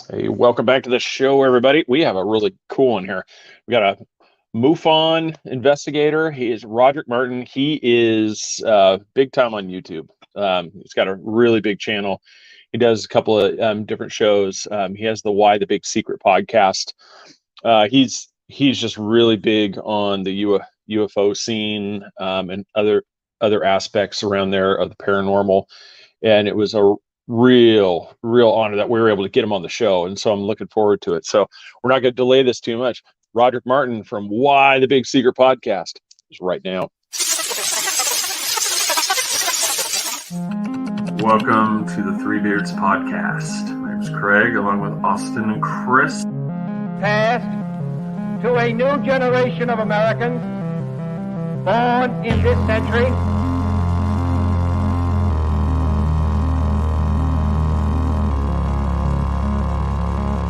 Hey, welcome back to the show, everybody. We have a really cool one here. We got a MUFON investigator. He is Roderick Martin. He is big time on YouTube. He's got a really big channel. He does a couple of different shows. He has the Why the Big Secret podcast. He's just really big on the UFO scene and other aspects around there of the paranormal. And it was a real honor that we were able to get him on the show, and so I'm looking forward to it. So we're not going to delay this too much. Roderick Martin from Why the Big Secret podcast is right now. Welcome to the Three Beards podcast. My name's Craig, along with Austin and Chris. Passed to a new generation of Americans born in this century.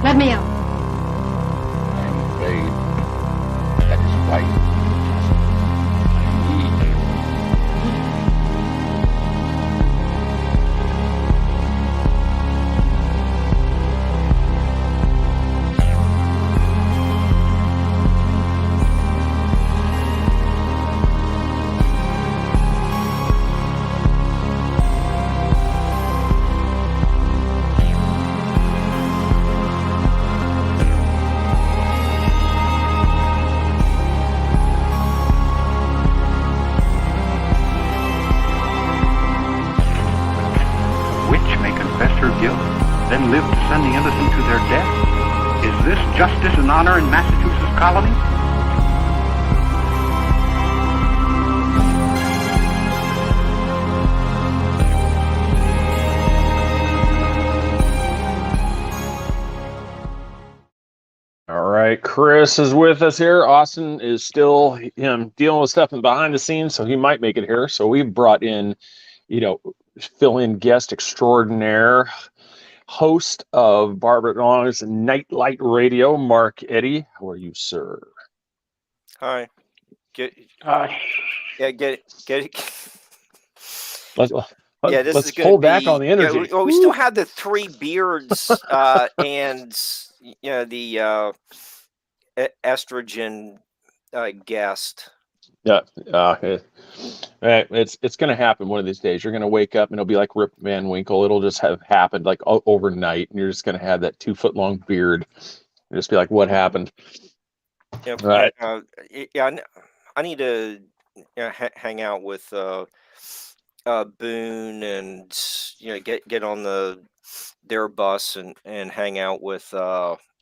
Let me out. I'm afraid that is right. Then live to send the innocent to their death? Is this justice and honor in Massachusetts colony? All right, Chris is with us here. Austin is still dealing with stuff in behind the scenes, so he might make it here. So we've brought in, fill-in guest extraordinaire, host of Barbara Long's Nightlight Radio, Mark Eddy. How are you, sir? Hi. Get it. Let's pull back on the energy. Yeah, we still have the Three Beards and the estrogen guest. Yeah, it's going to happen one of these days. You're going to wake up and it'll be like Rip Van Winkle. It'll just have happened like overnight, and you're just going to have that 2-foot-long beard. And just be like, what happened? Yeah, right. I need to hang out with Boone and get on their bus and hang out with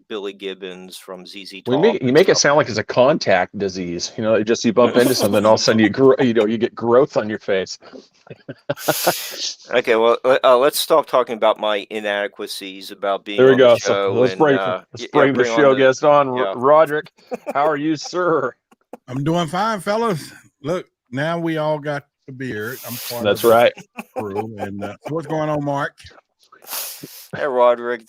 Billy Gibbons from ZZ Top. You make it sound like it's a contact disease. You bump into something, all of a sudden you get growth on your face. Okay, well, let's stop talking about my inadequacies about being. There we go. The show. So let's bring the show guest on. Yeah. Roderick, how are you, sir? I'm doing fine, fellas. Look, now we all got the beard. I'm part That's of right. Crew. And so what's going on, Mark? Hey, Roderick.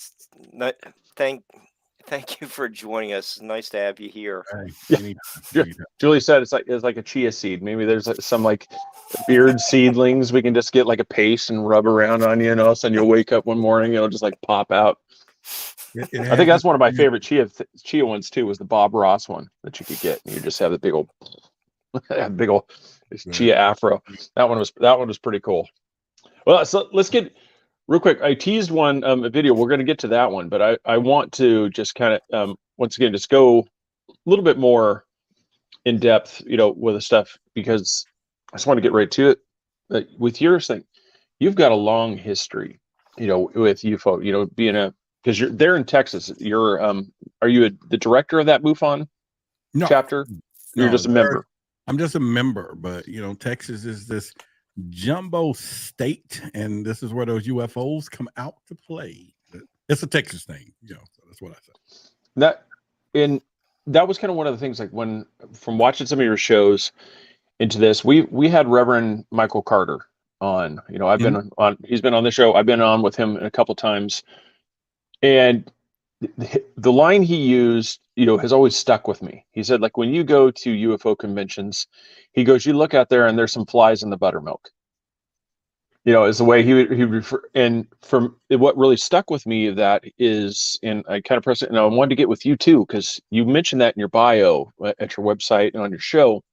Thank you for joining us. It's nice to have you here. Julie said it's like a chia seed. Maybe there's some like beard seedlings we can just get like a paste and rub around on you, and all of a sudden you'll wake up one morning, it'll just like pop out. I think that's one of my favorite chia ones too. Was the Bob Ross one that you could get, and you just have the big old chia afro. That one was pretty cool. Well, so let's get. Real quick, I teased a video. We're going to get to that one, but I want to just kind of, once again, just go a little bit more in depth, with the stuff, because I just want to get right to it. With your thing, you've got a long history, with UFO, because you're there in Texas. You're, are you the director of that MUFON chapter? You're just a member. I'm just a member, but Texas is this jumbo state, and this is where those UFOs come out to play. It's a Texas thing, so that's what I said. That was kind of one of the things, like from watching some of your shows into this, we had Reverend Michael Carter on. I've been on. He's been on the show. I've been on with him a couple times, and the line he used, has always stuck with me. He said, like, when you go to UFO conventions, he goes, you look out there and there's some flies in the buttermilk. you know, is the way he would refer. And from what really stuck with me of that is, and I kind of pressed it, and I wanted to get with you too, because you mentioned that in your bio at your website and on your show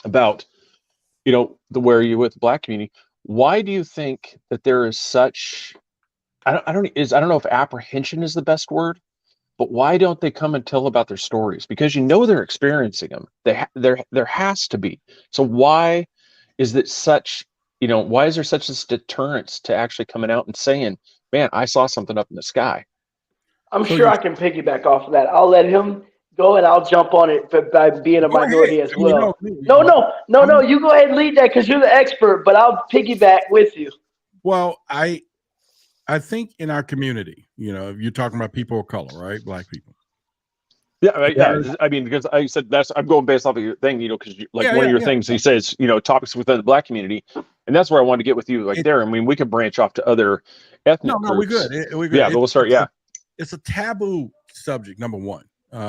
about, you know, where you with the Black community. Why do you think that there is such, I don't know if apprehension is the best word, but why don't they come and tell about their stories? Because you know they're experiencing them. There has to be. So why is it such, you know, why is there such this deterrence to actually coming out and saying, man, I saw something up in the sky? I'm sure I can piggyback off of that. I'll let him go and I'll jump on it by being a minority as well. No, you go ahead and lead that because you're the expert, but I'll piggyback with you. Well, I think in our community, you know, you're talking about people of color, right? Black people. Yeah, yeah. I mean, because I said I'm going based off of your thing, you know, because one of your things he says, you know, topics within the Black community, and that's where I wanted to get with you, there. I mean, we could branch off to other ethnic groups. we're good. Yeah, but we'll start. It's a taboo subject, number one,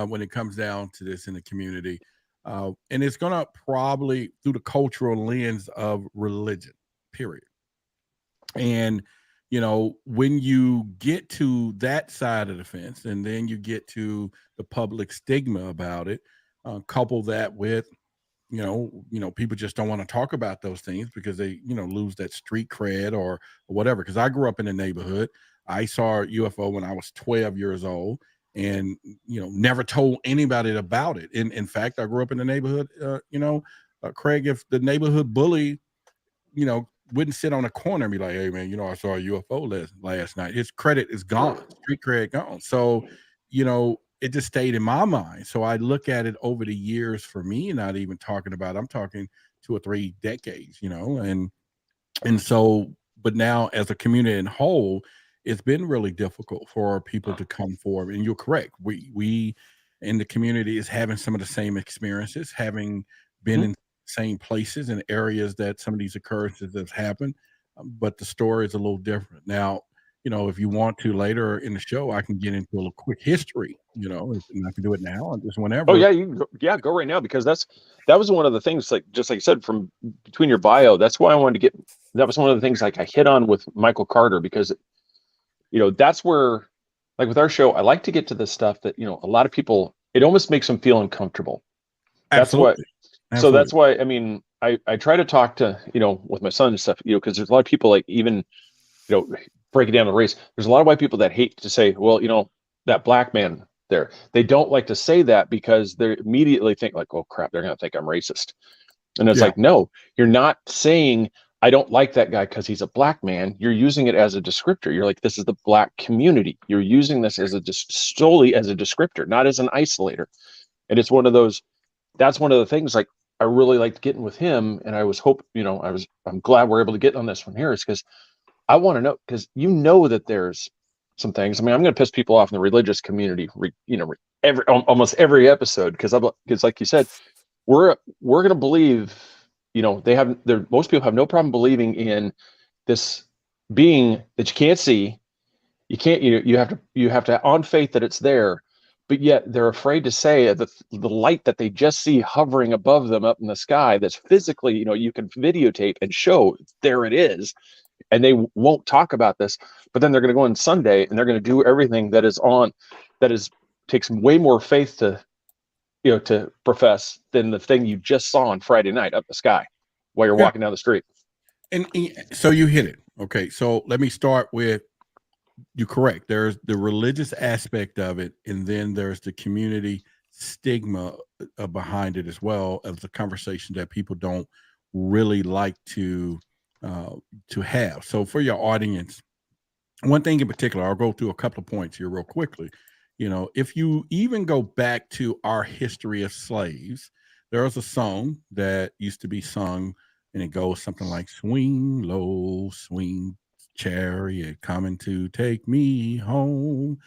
when it comes down to this in the community, and it's gonna probably through the cultural lens of religion, period. And you know, when you get to that side of the fence, and then you get to the public stigma about it, couple that with, you know, people just don't want to talk about those things because they, you know, lose that street cred or whatever. Because I grew up in the neighborhood. I saw a UFO when I was 12 years old, and you know, never told anybody about it. In fact, I grew up in the neighborhood. Craig, if the neighborhood bully, you know, wouldn't sit on a corner and be like, hey man, you know, I saw a UFO last night. His credit is gone, street cred gone. So, you know, it just stayed in my mind. So I look at it over the years for me, not even talking about, I'm talking 2 or 3 decades, you know, and so, but now as a community in whole, it's been really difficult for people to come forward. And you're correct. We in the community is having some of the same experiences, having been in same places and areas that some of these occurrences have happened, but the story is a little different. Now, you know, if you want to later in the show, I can get into a little quick history, you know, and I can do it now and just whenever. Oh yeah, go right now, because that was one of the things, like just like you said, from between your bio, that's why I wanted to get, that was one of the things like I hit on with Michael Carter, because you know, that's where, like with our show, I like to get to the stuff that, you know, a lot of people, it almost makes them feel uncomfortable. Absolutely. So that's why, I mean, I try to talk to, you know, with my son and stuff, you know, because there's a lot of people, like, even, you know, breaking down the race, there's a lot of white people that hate to say, well, you know, that black man there, they don't like to say that because they immediately think like, oh crap, they're going to think I'm racist. And it's like, no, you're not saying I don't like that guy because he's a black man. You're using it as a descriptor. You're like, this is the black community. You're using this as solely as a descriptor, not as an isolator. And it's one of those, that's one of the things, like, I really liked getting with him, and I was I'm glad we're able to get on this one here, is because I want to know, because you know that there's some things. I mean, I'm going to piss people off in the religious community, you know, almost every episode, because like you said, we're going to believe, you know, most people have no problem believing in this being that you can't see, you can't, you have to on faith that it's there. But yet they're afraid to say that the light that they just see hovering above them up in the sky, that's physically, you know, you can videotape and show there it is, and they won't talk about this. But then they're going to go on Sunday and they're going to do everything takes way more faith to, you know, to profess than the thing you just saw on Friday night up the sky while you're walking down the street. And so you hit it. Okay, so let me start with, you're correct. There's the religious aspect of it, and then there's the community stigma behind it as well, as the conversation that people don't really like to have. So for your audience, one thing in particular, I'll go through a couple of points here real quickly. You know, if you even go back to our history of slaves, there was a song that used to be sung, and it goes something like, swing low, swing chariot coming to take me home.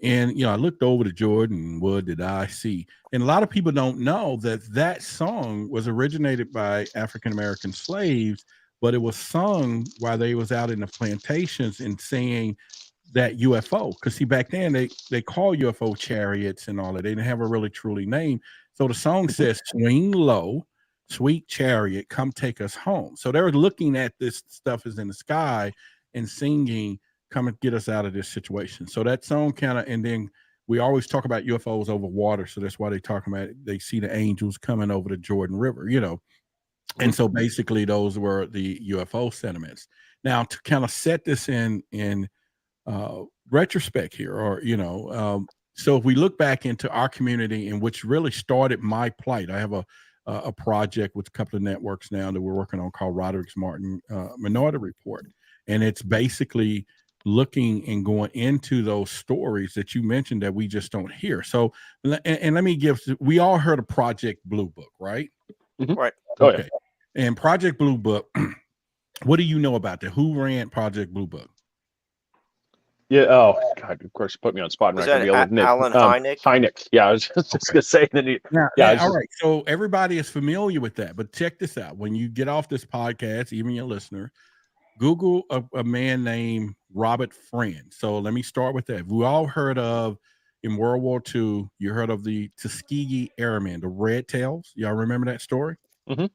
And you know, I looked over to Jordan, what did I see? And a lot of people don't know that song was originated by African-American slaves, but it was sung while they was out in the plantations and saying that UFO, because see, back then they call UFO chariots and all that. They didn't have a really truly name. So the song says, swing low, sweet chariot, come take us home. So they're looking at this stuff is in the sky and singing, come and get us out of this situation. So that song kind of, and then we always talk about UFOs over water. So that's why they talk about it. They see the angels coming over the Jordan River, you know. And so basically those were the UFO sentiments. Now to kind of set this in retrospect here, or, you know, so if we look back into our community, in which really started my plight, I have a project with a couple of networks now that we're working on called Roderick Martin Minority Report. And it's basically looking and going into those stories that you mentioned that we just don't hear. So, and let me give, we all heard of Project Blue Book, right? Right. Oh, Okay. Yeah. And Project Blue Book, what do you know about that? Who ran Project Blue Book? Yeah. Oh, God. Of course, you put me on spot. Was that Alan Hynek? Hynek. Yeah, I was just going to say that. All right. So everybody is familiar with that, but check this out. When you get off this podcast, even your listener, Google a man named Robert Friend. So let me start with that. We all heard of, in World War II, you heard of the Tuskegee Airmen, the Red Tails. Y'all remember that story? Mm-hmm.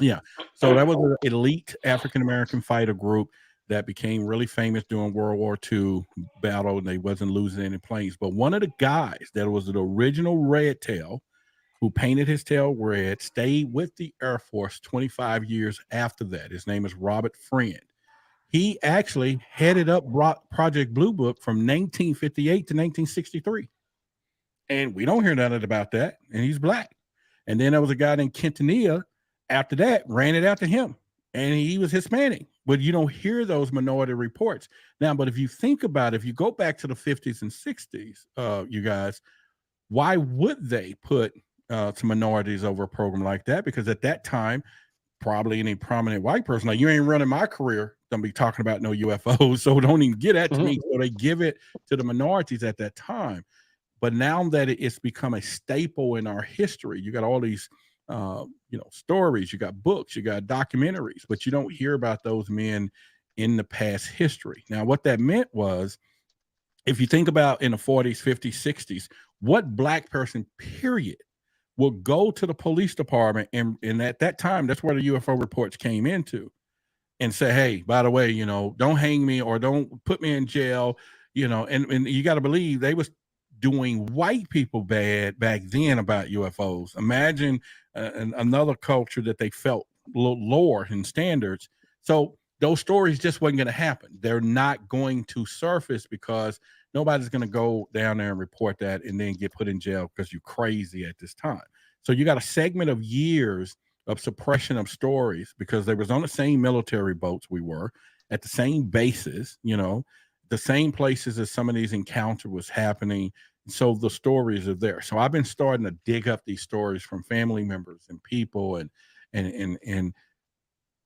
Yeah. So that was an elite African-American fighter group that became really famous during World War II battle, and they wasn't losing any planes. But one of the guys that was the original Red Tail, who painted his tail red, stayed with the Air Force 25 years after that. His name is Robert Friend. He actually headed up Project Blue Book from 1958 to 1963. And we don't hear nothing about that. And he's black. And then there was a guy named Quintanilla after that, ran it after him. And he was Hispanic. But you don't hear those minority reports. Now, but if you think about it, if you go back to the 50s and 60s, you guys, why would they put some minorities over a program like that? Because at that time, probably any prominent white person, like, you ain't running my career, don't be talking about no UFOs, so don't even get at me. So they give it to the minorities at that time. But now that it's become a staple in our history, you got all these stories, you got books, you got documentaries, but you don't hear about those men in the past history. Now, what that meant was, if you think about in the 40s, 50s, 60s, what black person, period, will go to the police department, and at that time, that's where the UFO reports came into, and say, hey, by the way, don't hang me or don't put me in jail, and you got to believe they was doing white people bad back then about UFOs. Imagine another culture that they felt a little lower in standards. So those stories just wasn't going to happen. They're not going to surface because nobody's going to go down there and report that and then get put in jail because you're crazy at this time. So you got a segment of years of suppression of stories because they was on the same military boats we were, at the same bases, the same places as some of these encounters was happening. So the stories are there. So I've been starting to dig up these stories from family members and people, and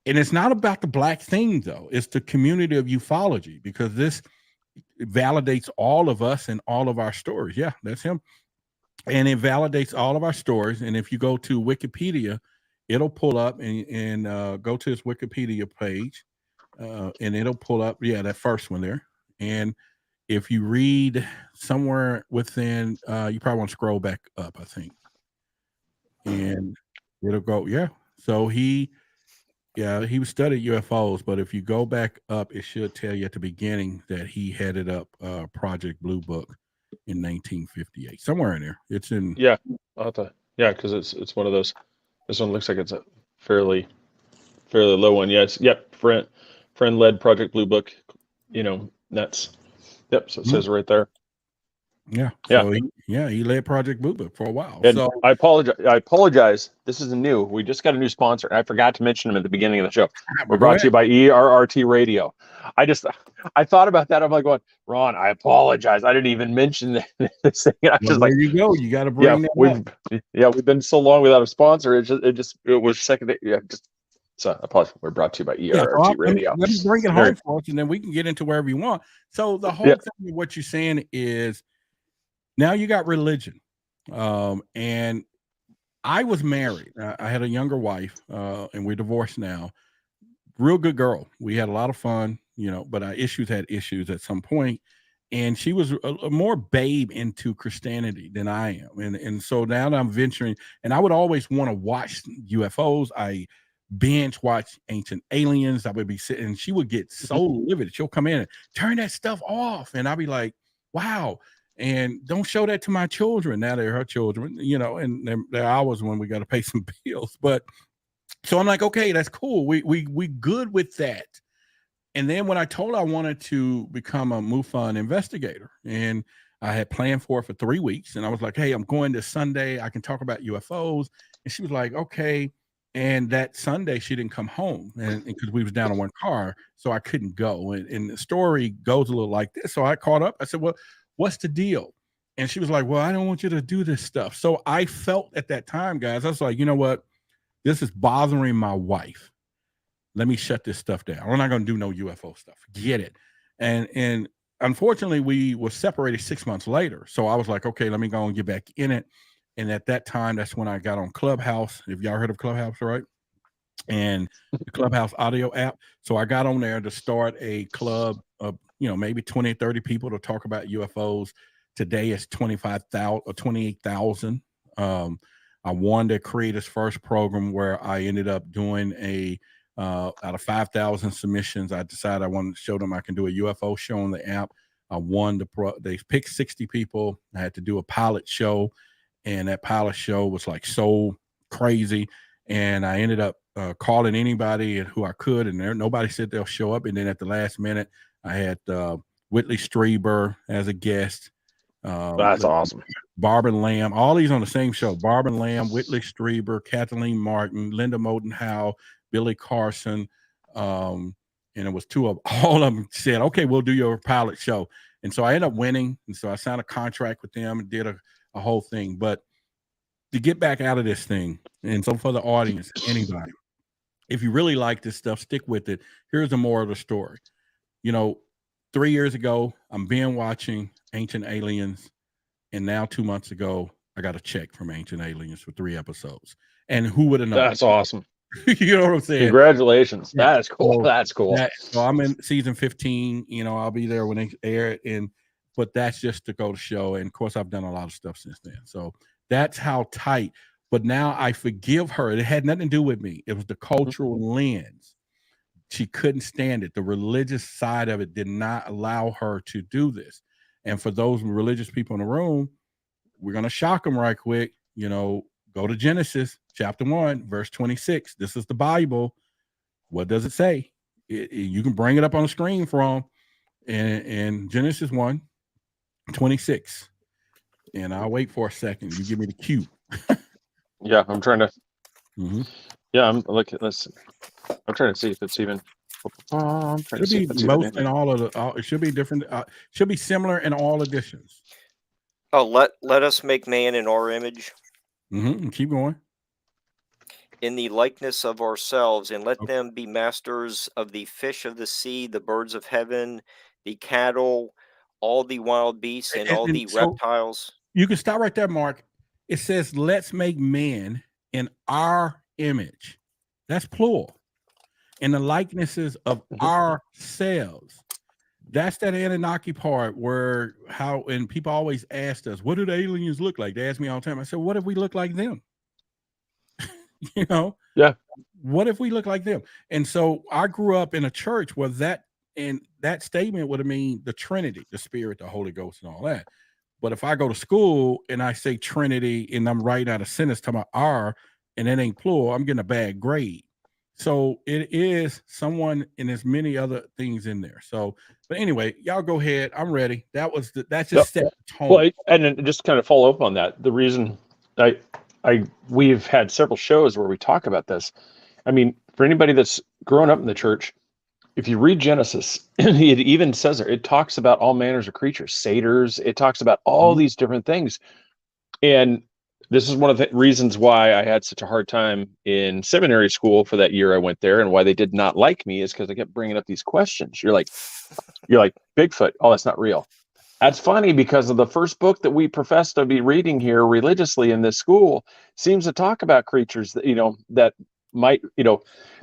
it's not about the black thing though. It's the community of ufology, because this validates all of us and all of our stories. Yeah, that's him. And it validates all of our stories. And if you go to Wikipedia, it'll pull up and go to his Wikipedia page, and it'll pull up, that first one there. And if you read somewhere within, you probably want to scroll back up, I think. And it'll go, So he studied UFOs, but if you go back up, it should tell you at the beginning that he headed up Project Blue Book in 1958. Somewhere in there. It's in. Yeah. Because it's one of those. This one looks like it's a fairly low one. Yes. Yep. Friend led Project Blue Book. That's. Yep. So it says right there. Yeah. Yeah. So he led Project Blue Book for a while. And so I apologize. This is new. We just got a new sponsor. I forgot to mention them at the beginning of the show. We're brought to you by ERRT Radio. I thought about that. I'm like, going, Ron, I apologize. I didn't even mention this thing. I just there you go. You got to bring that up. We've been so long without a sponsor. It was second. So apologize. We're brought to you by ERRT Radio. Let me bring it home for us, and then we can get into wherever you want. So the whole thing of what you're saying is, now you got religion. And I was married. I had a younger wife, and we're divorced now. Real good girl. We had a lot of fun, but our issues had issues at some point. and she was a more babe into Christianity than I am. And so now that I'm venturing, and I would always want to watch UFOs. I binge watch Ancient Aliens. I would be sitting, and she would get so livid. She'll come in and turn that stuff off. And I'll be like, wow. And don't show that to my children. Now they're her children, you know, and there are hours when we got to pay some bills. But so I'm like, okay, that's cool. We good with that. And then when I told her I wanted to become a MUFON investigator, and I had planned for it for 3 weeks, and I was like, hey, I'm going this Sunday. I can talk about UFOs. And she was like, okay. And that Sunday she didn't come home, and because we was down in one car, so I couldn't go. And the story goes a little like this. So I called up. I said, well, what's the deal? And she was like, well, I don't want you to do this stuff. So I felt at that time, guys, I was like, you know what? This is bothering my wife. Let me shut this stuff down. We're not going to do no UFO stuff. Get it. And unfortunately, we were separated 6 months later. So I was like, okay, let me go and get back in it. And at that time, that's when I got on Clubhouse. If y'all heard of Clubhouse, right? And the Clubhouse audio app. So I got on there to start a club of, you know, maybe 20, 30 people to talk about UFOs. Today it's 25,000 or 28,000. I wanted to create this first program where I ended up doing out of 5,000 submissions, I decided I wanted to show them I can do a UFO show on the app. I won they picked 60 people. I had to do a pilot show, and that pilot show was like so crazy. And I ended up calling anybody who I could, and nobody said they'll show up. And then at the last minute, I had Whitley Strieber as a guest. That's awesome. Barbara Lamb, all these on the same show. Barbara Lamb, Whitley Strieber, Kathleen Martin, Linda Moulton Howe, Billy Carson, and it was two of all of them said, okay, we'll do your pilot show. And so I ended up winning. And so I signed a contract with them and did a whole thing. But to get back out of this thing, and so for the audience, anybody, if you really like this stuff, stick with it. Here's the moral of the story. You know, 3 years ago, I'm watching Ancient Aliens. And now 2 months ago, I got a check from Ancient Aliens for 3 episodes. And who would have known? That's awesome. You know what I'm saying? Congratulations. Yeah. That's cool. So that's cool. So I'm in season 15. You know, I'll be there when they air it. But that's just to go to show. And of course, I've done a lot of stuff since then. So that's how tight. But now I forgive her. It had nothing to do with me. It was the cultural lens. She couldn't stand it. The religious side of it did not allow her to do this. And for those religious people in the room, we're going to shock them right quick. You know, go to Genesis chapter 1, verse 26. This is the Bible. What does it say? You can bring it up on the screen from in Genesis 1, 26. And I'll wait for a second. You give me the cue. Yeah, I'm trying to. Yeah, I'm looking. I'm trying to see if it's even. I'm trying to see if it's most in all of the. It should be different. Should be similar in all editions. Oh, let us make man in our image. Keep going. In the likeness of ourselves, and let them be masters of the fish of the sea, the birds of heaven, the cattle, all the wild beasts, and all the reptiles. You can stop right there, Mark. It says, let's make man in our image. That's plural. In the likenesses of ourselves. That's that Anunnaki part where and people always asked us, what do the aliens look like? They ask me all the time. I said, what if we look like them? You know? Yeah. What if we look like them? And so I grew up in a church where that statement would have mean the Trinity, the Spirit, the Holy Ghost, and all that. But if I go to school and I say Trinity and I'm writing out a sentence talking about R and it ain't plural, I'm getting a bad grade. So it is someone, and there's many other things in there. So, but anyway, y'all go ahead. I'm ready. That's just set the tone. Well, and then just kind of follow up on that. The reason we've had several shows where we talk about this. I mean, for anybody that's grown up in the church, if you read Genesis, it even says there, it talks about all manners of creatures, satyrs. It talks about all these different things. And this is one of the reasons why I had such a hard time in seminary school for that year I went there, and why they did not like me is because I kept bringing up these questions. You're like Bigfoot. Oh, that's not real. That's funny because of the first book that we profess to be reading here religiously in this school seems to talk about creatures that, that might,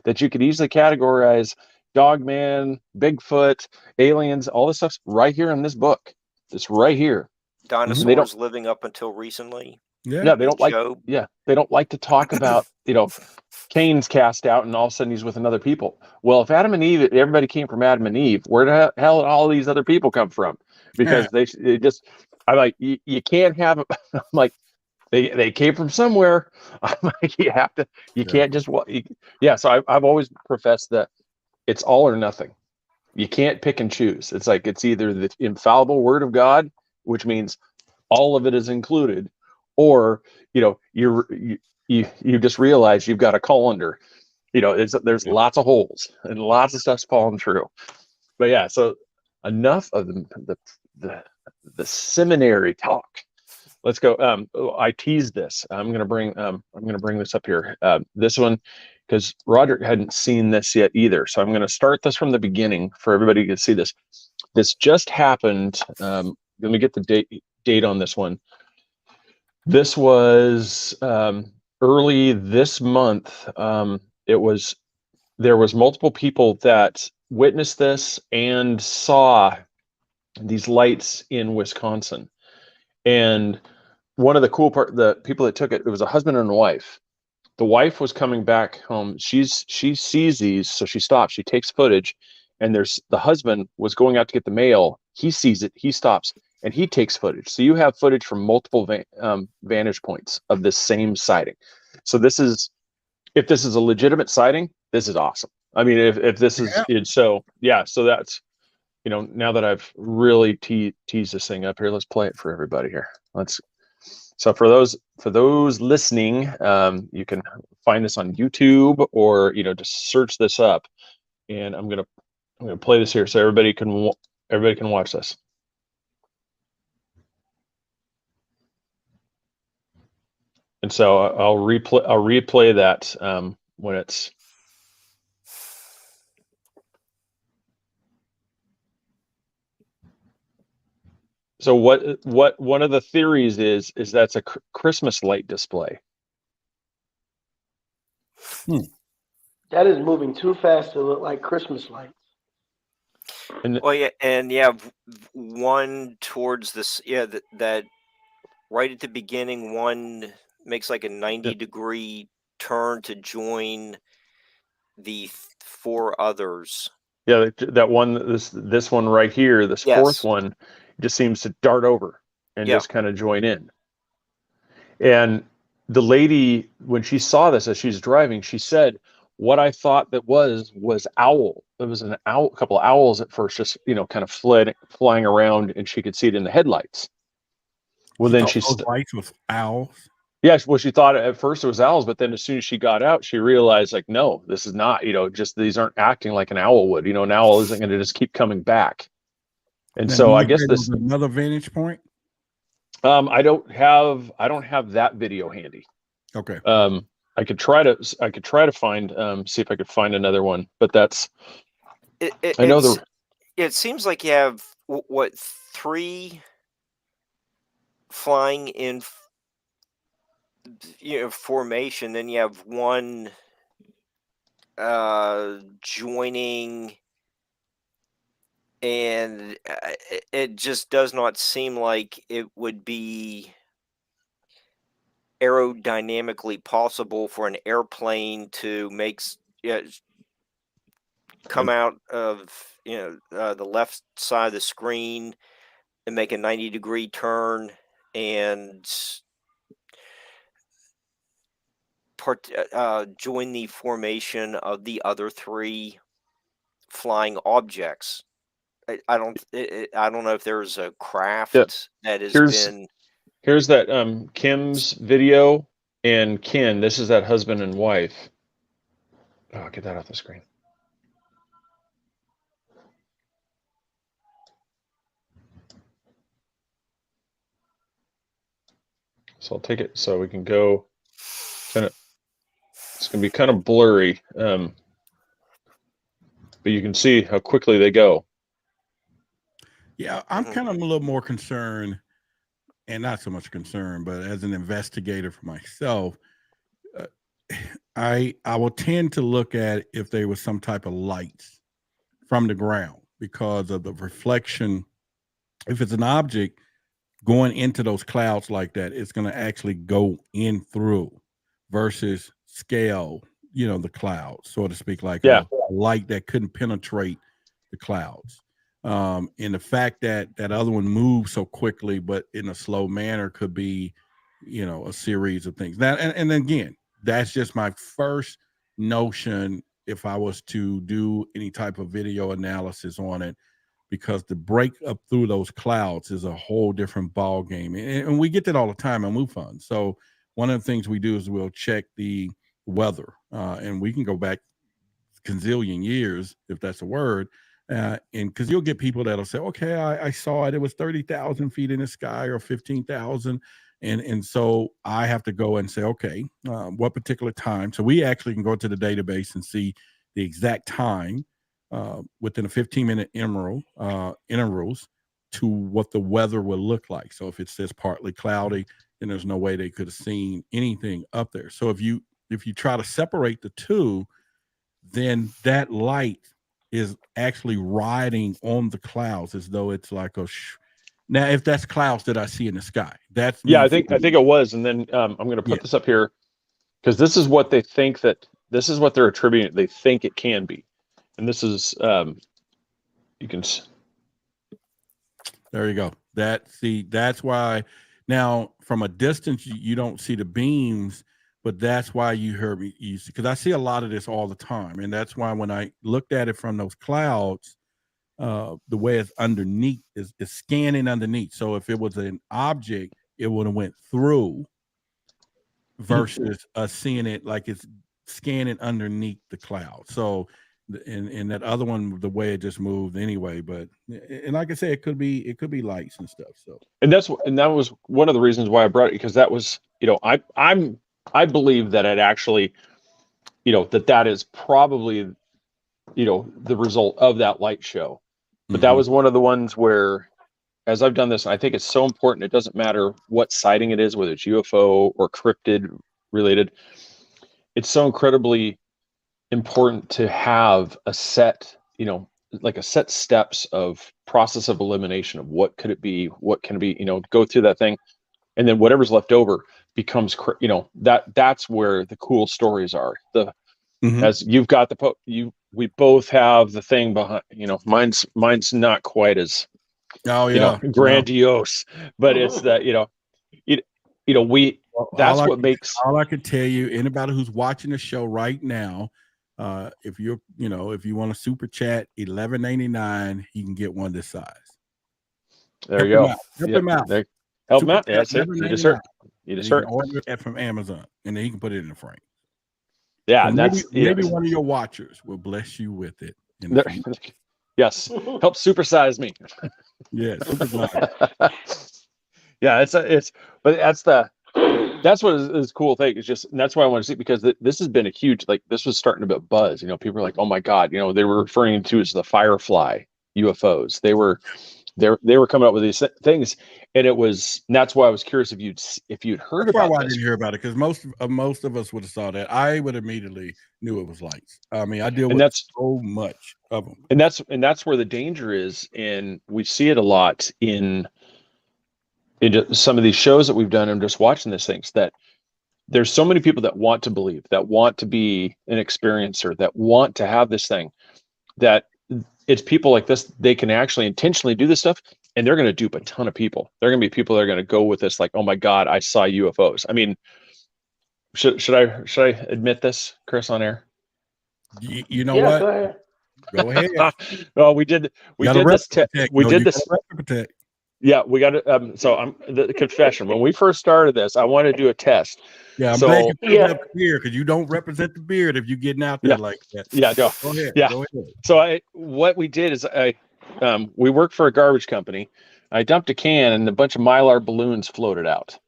that you could easily categorize Dogman, Bigfoot, aliens, all this stuff's right here in this book. It's right here. Dinosaurs living up until recently. Yeah. No, they don't like. Job. Yeah, they don't like to talk about Cain's cast out, and all of a sudden he's with another people. Well, if Adam and Eve, everybody came from Adam and Eve, where the hell did all these other people come from? Because they just, I'm like, you can't have. I'm like, they came from somewhere. I'm like, you can't just. Yeah. So I've always professed that it's all or nothing. You can't pick and choose. It's like it's either the infallible word of God, which means all of it is included, or you just realize you've got a colander. There's lots of holes and lots of stuff's falling through. But yeah, so enough of the seminary talk. Let's go. I teased this. I'm gonna bring this up here. This one, because Roderick hadn't seen this yet either. So I'm gonna start this from the beginning for everybody to see this. This just happened. Let me get the date on this one. This was early this month. There was multiple people that witnessed this and saw these lights in Wisconsin. And one of the cool the people that took it was a husband and a wife. The wife was coming back home. She sees these, so she stops. She takes footage, and the husband was going out to get the mail. He sees it. He stops, and he takes footage. So you have footage from multiple vantage points of this same sighting. So if this is a legitimate sighting, this is awesome. I mean, if this is so that's now that I've really teased this thing up here, let's play it for everybody here. So for those listening, you can find this on YouTube or just search this up, and I'm gonna play this here so everybody can watch this. And so I'll replay that when it's. So what one of the theories is that's a Christmas light display. That is moving too fast to look like Christmas lights. And you have one towards this. Yeah, that right at the beginning, one makes like a 90-degree turn to join the four others. Yeah, that one. This one right here. This fourth one just seems to dart over and just kind of join in. And the lady, when she saw this as she's driving, she said, "What I thought that was owl. It was an owl, a couple of owls at first, just kind of flying around, and she could see it in the headlights." Well, then she lights with owls. Yeah, well, she thought at first it was owls, but then as soon as she got out, she realized, like, no, this is not. Just these aren't acting like an owl would. An owl isn't going to just keep coming back. And now, so I guess this another vantage point. I don't have that video handy. Okay. I could try to find see if I could find another one, but that's it seems like you have what, 3 flying in formation, then you have one joining, and it just does not seem like it would be aerodynamically possible for an airplane to come out of the left side of the screen and make a 90-degree turn and join the formation of the other 3 flying objects. I don't know if there's a craft that has been. Here's that Kim's video, and Ken. This is that husband and wife. Oh, get that off the screen. So I'll take it so we can go. It's going to be kind of blurry, but you can see how quickly they go. Yeah, I'm kind of a little more concerned, and not so much concerned, but as an investigator for myself, I will tend to look at if there was some type of lights from the ground because of the reflection if it's an object going into those clouds like that, it's going to actually go in through versus scale, the clouds, so to speak, like a light that couldn't penetrate the clouds. And the fact that that other one moves so quickly, but in a slow manner, could be, a series of things. That, and again, that's just my first notion if I was to do any type of video analysis on it, because the break up through those clouds is a whole different ball game. And we get that all the time on MUFON. So one of the things we do is we'll check the weather, and we can go back gazillion years, if that's a word. And because you'll get people that'll say, okay, I saw it. It was 30,000 feet in the sky or 15,000. And so I have to go and say, okay, what particular time? So we actually can go to the database and see the exact time within a 15-minute intervals to what the weather will look like. So if it says partly cloudy, then there's no way they could have seen anything up there. So if you try to separate the two, then that light is actually riding on the clouds as though it's like now, if that's clouds that I see in the sky, that's I think it was. And then I'm going to put this up here because this is what they think this is what they're attributing. They think it can be, and this is you can. There you go. That's why now from a distance you don't see the beams. But that's why you heard me use, because I see a lot of this all the time. And that's why when I looked at it from those clouds, the way it's underneath is scanning underneath. So if it was an object, it would have went through versus us seeing it like it's scanning underneath the cloud. So and that other one, the way it just moved anyway. But and like I said, it could be lights and stuff. So and that was one of the reasons why I brought it, because that was, I believe that it actually, that is probably, the result of that light show. But that was one of the ones where, as I've done this, I think it's so important. It doesn't matter what sighting it is, whether it's UFO or cryptid related. It's so incredibly important to have a set, like a set steps of process of elimination of what could it be, what can it be, go through that thing. And then whatever's left over becomes, that's where the cool stories are. As you've got we both have the thing behind, mine's not quite as, grandiose, but it's that, that's what makes. All I can tell you, anybody who's watching the show right now, if you want a super chat, $11.99, you can get one this size. There you go. Help him out. Help him out. Yeah, that's it. You just heard. Order it from Amazon, and then he can put it in the frame. Yeah, and that's maybe one of your watchers will bless you with it. Yes, help supersize me. Yes. Yeah, that's what is cool thing. It's just, and that's why I want to see, because this has been a huge, this was starting to buzz. People are like, oh my God, they were referring to as the Firefly UFOs. They were coming up with these things, and that's why I was curious if you'd heard that's about why this. I didn't hear about it, because most of us would have saw that. I would immediately knew it was lights. I mean, I deal with so much of them, and that's where the danger is, and we see it a lot in some of these shows that we've done. I'm just watching these things, that there's so many people that want to believe, that want to be an experiencer, that want to have this thing, that it's people like this, they can actually intentionally do this stuff, and they're going to dupe a ton of people. They're going to be people that are going to go with this, like, oh my God, I saw UFOs. I mean, should I admit this, Chris, on air? You know what? Go ahead. Well, we did this. Yeah, we got it. So I'm the confession. When we first started this, I wanted to do a test. Yeah, I'm glad you put up here, because you don't represent the beard if you're getting out there like that. Yeah, no. Go ahead. Yeah. Go ahead. So what we did is we worked for a garbage company. I dumped a can, and a bunch of Mylar balloons floated out.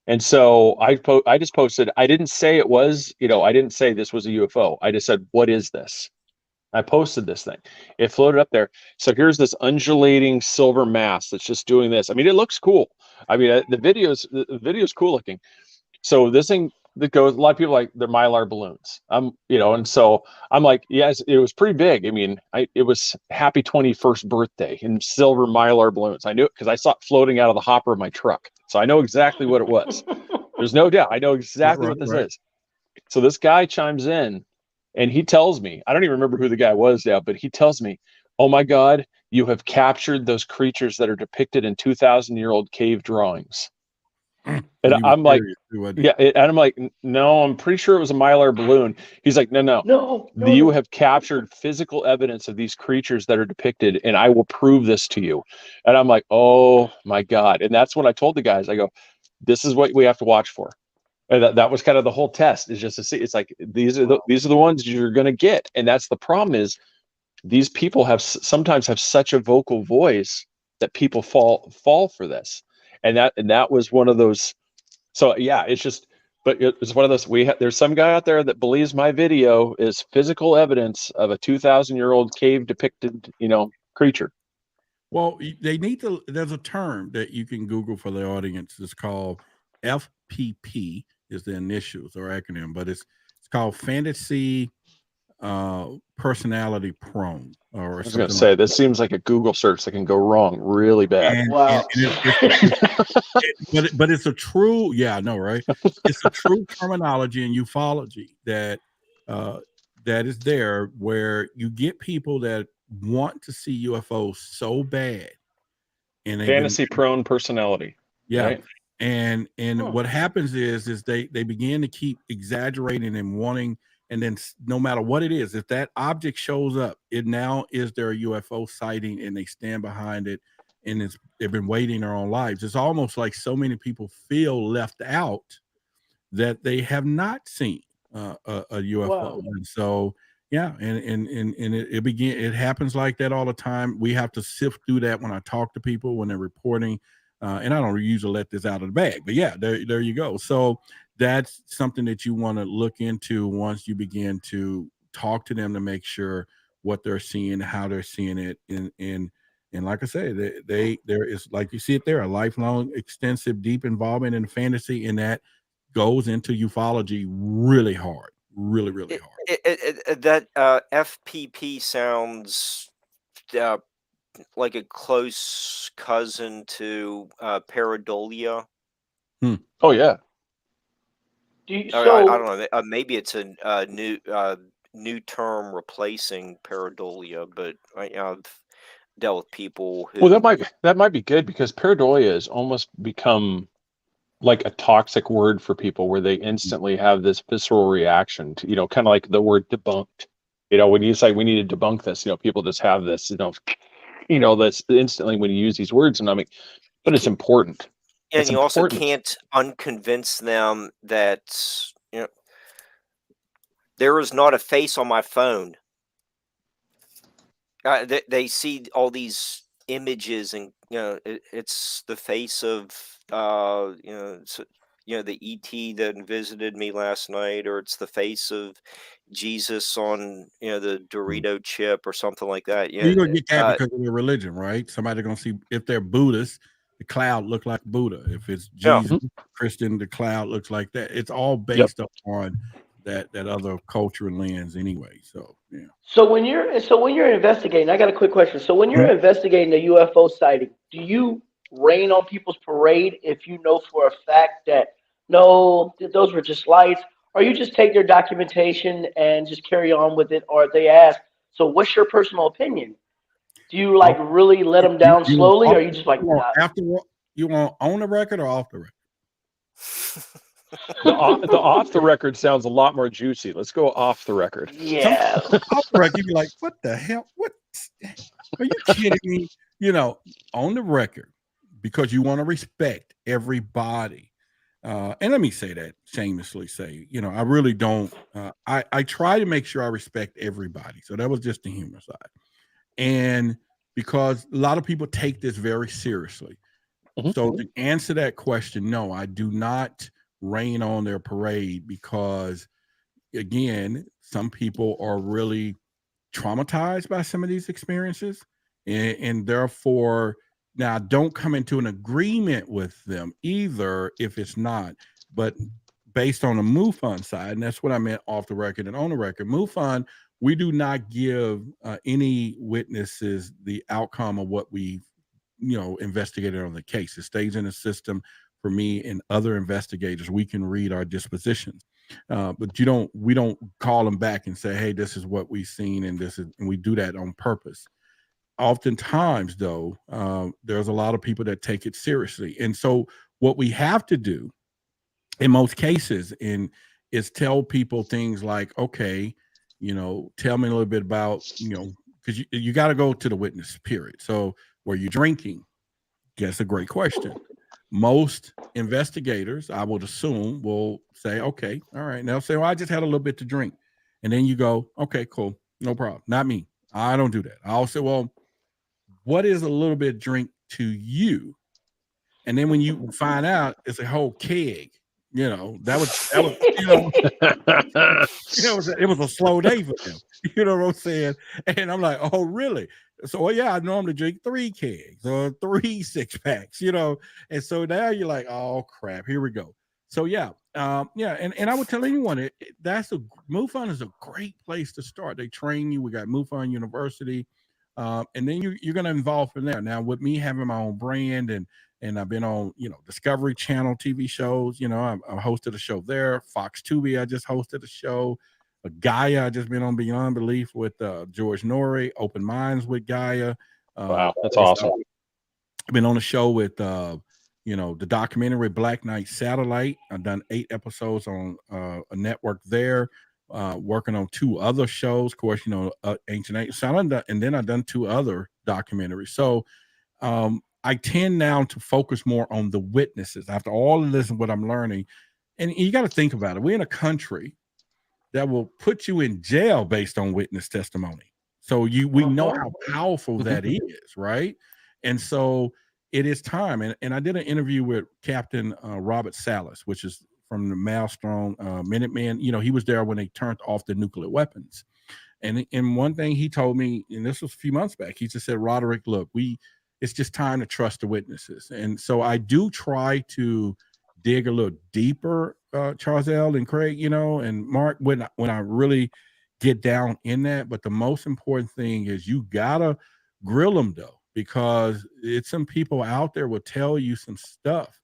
And so I just posted. I didn't say it was, I didn't say this was a UFO. I just said, what is this? I posted this thing. It floated up there. So here's this undulating silver mass that's just doing this. I mean, it looks cool. I mean, the video's cool looking. So this thing that goes. A lot of people like they're Mylar balloons. And so I'm like, yes, it was pretty big. I mean, it was happy 21st birthday in silver Mylar balloons. I knew it because I saw it floating out of the hopper of my truck, so I know exactly what it was. There's no doubt. I know exactly what this is. So this guy chimes in, and he tells me, I don't even remember who the guy was now, but he tells me, "Oh my God, you have captured those creatures that are depicted in 2,000-year-old cave drawings." And I'm like, yeah, and I'm like, no, I'm pretty sure it was a Mylar balloon. He's like, no. You have captured physical evidence of these creatures that are depicted, and I will prove this to you. And I'm like, oh my God. And that's when I told the guys, I go, this is what we have to watch for. And that was kind of the whole test, is just to see. It's like these are the ones you're going to get, and that's the problem. Is these people sometimes have such a vocal voice that people fall for this, and that was one of those. So yeah, it's just, but it's one of those. There's some guy out there that believes my video is physical evidence of a 2,000-year-old cave depicted, creature. Well, they need to. There's a term that you can Google for the audience. It's called FPP. Is the initials or acronym, but it's called fantasy personality prone. Or I was going to say, this seems like a Google search that can go wrong really bad. Wow. But it's a true, yeah, I know, right? It's a true terminology in ufology that is there, where you get people that want to see UFOs so bad, and fantasy prone personality. Yeah. Right? And what happens is they begin to keep exaggerating and wanting, and then no matter what it is, if that object shows up, it now is their UFO sighting, and they stand behind it, and they've been waiting their own lives. It's almost like so many people feel left out that they have not seen a UFO. Wow. And so yeah, and it happens like that all the time. We have to sift through that when I talk to people when they're reporting. And I don't usually let this out of the bag, but yeah, there you go. So that's something that you want to look into once you begin to talk to them, to make sure what they're seeing, how they're seeing it. And like I say, there is, like you see it there, a lifelong, extensive, deep involvement in fantasy, and that goes into ufology really hard, really hard. That FPP sounds like a close cousin to pareidolia. Oh yeah. I don't know. Maybe it's a new term replacing pareidolia, but I've dealt with people who. Well, that might be good, because pareidolia has almost become like a toxic word for people, where they instantly have this visceral reaction to, kind of like the word debunked. When you say we need to debunk this, people just have this, that's instantly when you use these words, and but it's important. And it's you important. Also can't unconvince them that there is not a face on my phone. They see all these images, and it's the face of the ET that visited me last night, or it's the face of Jesus on the Dorito chip or something like that. You're gonna get that because of their religion, right? Somebody's gonna see, if they're Buddhist, the cloud look like Buddha. If it's Jesus, Christian, the cloud looks like that. It's all based upon that other culture and lens anyway. So yeah. So when you're investigating, I got a quick question. So when you're investigating a UFO sighting, do you rain on people's parade if you know for a fact that no, those were just lights, or you just take their documentation and just carry on with it? Or they ask, so what's your personal opinion? Do you really let them down slowly, or are you just like, after you want on the record or off the record? The off the record sounds a lot more juicy. Let's go off the record. Yeah. Off the record, you'd be like, what the hell? What? Are you kidding me? On the record, because you want to respect everybody. And let me say that, shamelessly say, I really don't. I try to make sure I respect everybody. So that was just the humor side. And because a lot of people take this very seriously. So to answer that question, no, I do not rain on their parade, because again, some people are really traumatized by some of these experiences, and therefore now don't come into an agreement with them either if it's not, but based on the MUFON side, and that's what I meant off the record and on the record. MUFON, we do not give any witnesses the outcome of what we, investigated on the case. It stays in the system for me and other investigators. We can read our dispositions, but we don't call them back and say, hey, this is what we've seen, and we do that on purpose. Oftentimes, though, there's a lot of people that take it seriously, and so what we have to do in most cases is tell people things like, okay, tell me a little bit about, because you got to go to the witness period. So were you drinking? That's a great question. Most investigators, I would assume, will say, okay, all right. And they'll say, well, I just had a little bit to drink. And then you go, okay, cool. No problem. Not me. I don't do that. I'll say, well, what is a little bit of drink to you? And then when you find out it's a whole keg, that was it was a slow day for them. You know what I'm saying? And I'm like, oh, really? So yeah, I normally drink 3 kegs or 3 6-packs, and so now you're like, oh crap, here we go. So yeah, and I would tell anyone MUFON is a great place to start. They train you. We got MUFON University, and then you're going to evolve from there. Now with me having my own brand and I've been on, Discovery Channel TV shows. I hosted a show there. Fox Tubi, I just hosted a show. Gaia, I just been on Beyond Belief with George Norrie. Open Minds with Gaia. Wow, that's awesome. I've been on a show with, the documentary Black Knight Satellite. I've done 8 episodes on a network there. Working on 2 other shows, of course, Ancient Age. And then I've done 2 other documentaries. So, I tend now to focus more on the witnesses after all of this and what I'm learning. And you got to think about it. We're in a country that will put you in jail based on witness testimony. So we know how powerful that is, right? And so it is time. And I did an interview with Captain Robert Salas, which is from the Maelstrom Minutemen. He was there when they turned off the nuclear weapons. And one thing he told me, and this was a few months back, he just said, Roderick, look, it's just time to trust the witnesses. And so I do try to dig a little deeper, Charles L. and Craig, and Mark, when I really get down in that. But the most important thing is you gotta grill them, though, because it's some people out there will tell you some stuff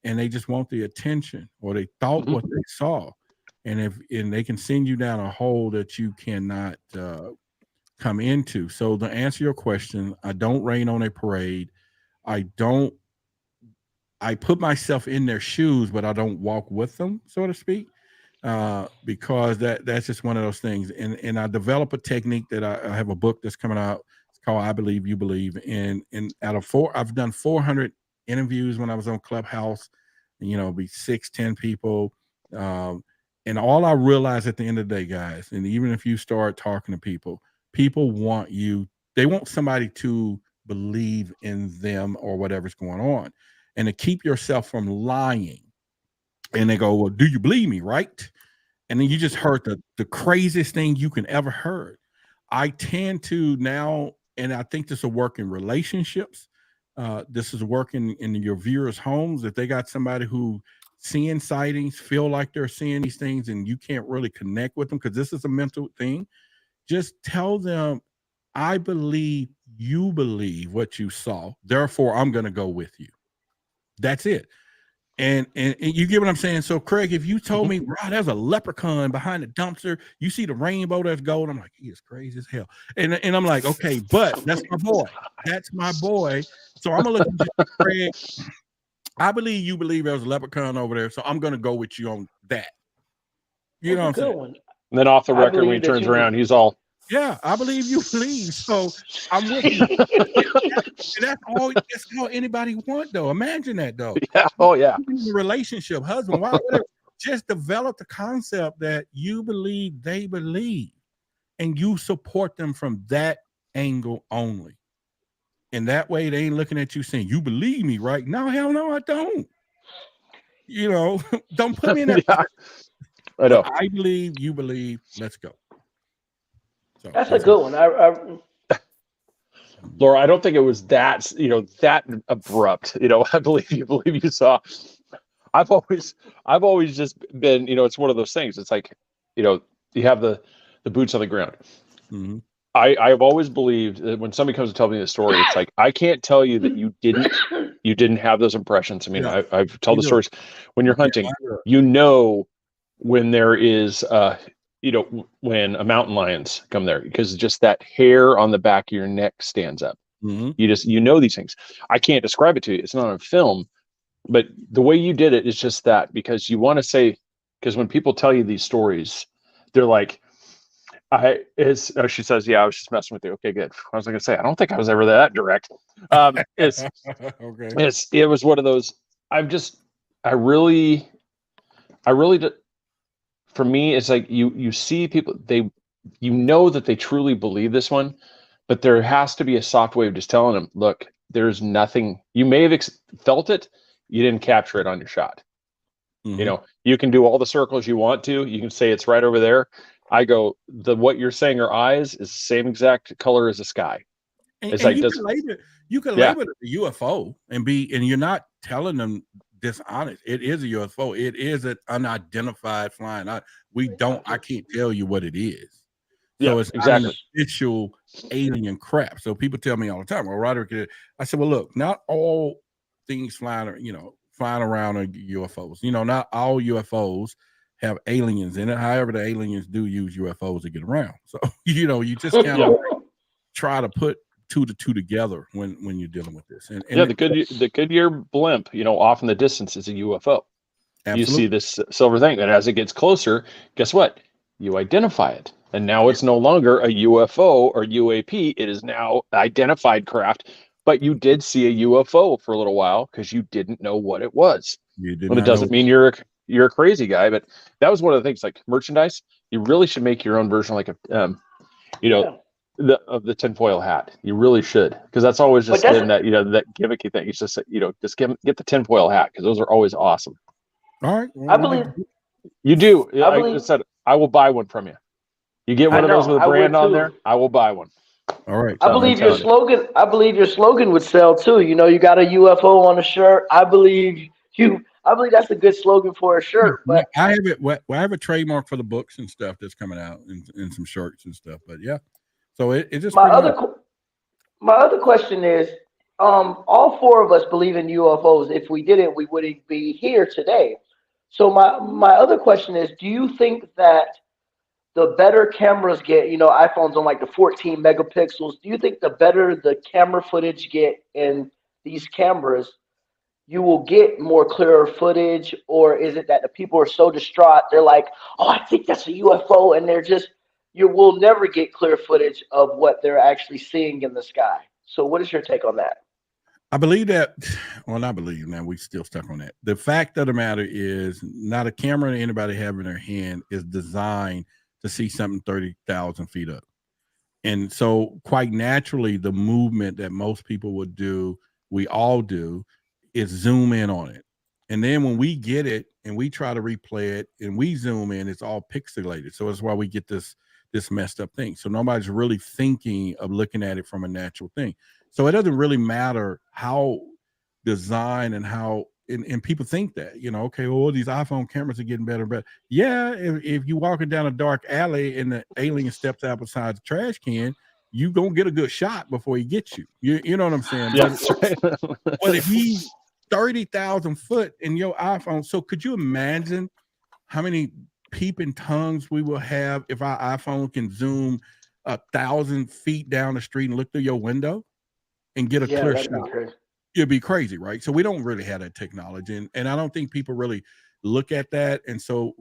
and they just want the attention, or they thought what they saw. And they can send you down a hole that you cannot come into. So to answer your question, I don't rain on a parade. I put myself in their shoes, but I don't walk with them, so to speak, because that's just one of those things. And I develop a technique that I have a book that's coming out. It's called I Believe You Believe. And out of I've done 400 interviews when I was on Clubhouse, be 6-10 people. And all I realized at the end of the day, guys, and even if you start talking to people want they want somebody to believe in them or whatever's going on, and to keep yourself from lying. And they go, well, do you believe me? Right. And then you just heard the craziest thing you can ever heard. I tend to now, and I think this will work in relationships. This is working in your viewers' homes. If they got somebody who seeing sightings, feel like they're seeing these things, and you can't really connect with them because this is a mental thing, just tell them, I believe you believe what you saw. Therefore, I'm going to go with you. That's it. And you get what I'm saying? So, Craig, if you told me, Rod, there's a leprechaun behind the dumpster, you see the rainbow that's gold, I'm like, he is crazy as hell. And I'm like, okay, but that's my boy. That's my boy. So I'm going to look at you, Craig. I believe you believe there's a leprechaun over there, so I'm going to go with you on that. You know what I'm saying? And then off the record, when he turns around, he's all, yeah, I believe you believe. So I'm with you. That's all anybody want, though. Imagine that, though. Yeah. Oh, yeah. Relationship, husband, wife, whatever. Just develop the concept that you believe they believe, and you support them from that angle only. And that way, they ain't looking at you saying, "You believe me, right?" No, hell no, I don't. Don't put me in that. Yeah. I know. I believe, you believe. Let's go. So, that's a good one. Laura, I don't think it was that abrupt. I believe you saw. I've always just been, it's one of those things. It's like, you have the boots on the ground. Mm-hmm. I've always believed that when somebody comes to tell me the story, it's like, I can't tell you that you didn't have those impressions. I mean, Yeah. I've told the stories when you're hunting, when there is, when a mountain lions come there, because just that hair on the back of your neck stands up. Mm-hmm. These things. I can't describe it to you. It's not on film, but the way you did it is just that, because you want to say, because when people tell you these stories, they're like, she says, yeah, I was just messing with you. Okay, good. I was going to say, I don't think I was ever that direct. Okay. It was one of those, I really for me, it's like you see people, that they truly believe this one, but there has to be a soft way of just telling them, look, there's nothing, you may have felt it, you didn't capture it on your shot. Mm-hmm. You can do all the circles you want to, you can say it's right over there. I go, what you're saying, her eyes is the same exact color as the sky. It's like, you can label it a UFO and you're not telling them dishonest. It is a UFO. It is an unidentified flying. I can't tell you what it is. So it's exactly not an official alien crap. So people tell me all the time, well, Roderick, I said, well, look, not all things flying around are UFOs. Not all UFOs have aliens in it. However, the aliens do use UFOs to get around. So, you just kind of try to put two together when you're dealing with this. And the Goodyear blimp, off in the distance is a UFO. Absolutely. You see this silver thing, and as it gets closer, guess what? You identify it. And now it's no longer a UFO or UAP. It is now identified craft. But you did see a UFO for a little while because you didn't know what it was. But it doesn't mean you're a crazy guy. But that was one of the things, like merchandise. You really should make your own version, like of the tinfoil hat. You really should, because that's always just been that that gimmicky thing. It's just just get the tinfoil hat, because those are always awesome. All right, I believe you do. I said I will buy one from you. You get one of those with a brand on there, I will buy one. All right. I believe your slogan. I believe your slogan would sell too. You got a UFO on a shirt. I believe that's a good slogan for a shirt. But I have it. I have a trademark for the books and stuff that's coming out, and some shirts and stuff. But yeah, so it just my other question is, all four of us believe in UFOs. If we didn't, we wouldn't be here today. So my other question is, do you think that the better cameras get, iPhones on like the 14 megapixels, do you think the better the camera footage get in these cameras, you will get more clearer footage? Or is it that the people are so distraught, they're like, oh, I think that's a UFO, and you will never get clear footage of what they're actually seeing in the sky? So what is your take on that? I believe that, we still stuck on that. The fact of the matter is, not a camera that anybody have in their hand is designed to see something 30,000 feet up. And so quite naturally, the movement that most people would do, we all do, is zoom in on it. And then when we get it and we try to replay it and we zoom in, it's all pixelated. So that's why we get this messed up thing. So nobody's really thinking of looking at it from a natural thing. So it doesn't really matter how design and how, and people think that, okay, well, these iPhone cameras are getting better and better. Yeah, if you're walking down a dark alley and the alien steps out beside the trash can, you gonna get a good shot before he gets you. You know what I'm saying? Yeah. But if he's 30,000 foot in your iPhone, so could you imagine how many peeping tongues we will have if our iPhone can zoom 1,000 feet down the street and look through your window and get a clear shot? It'd be crazy, right? So we don't really have that technology, and I don't think people really look at that. And so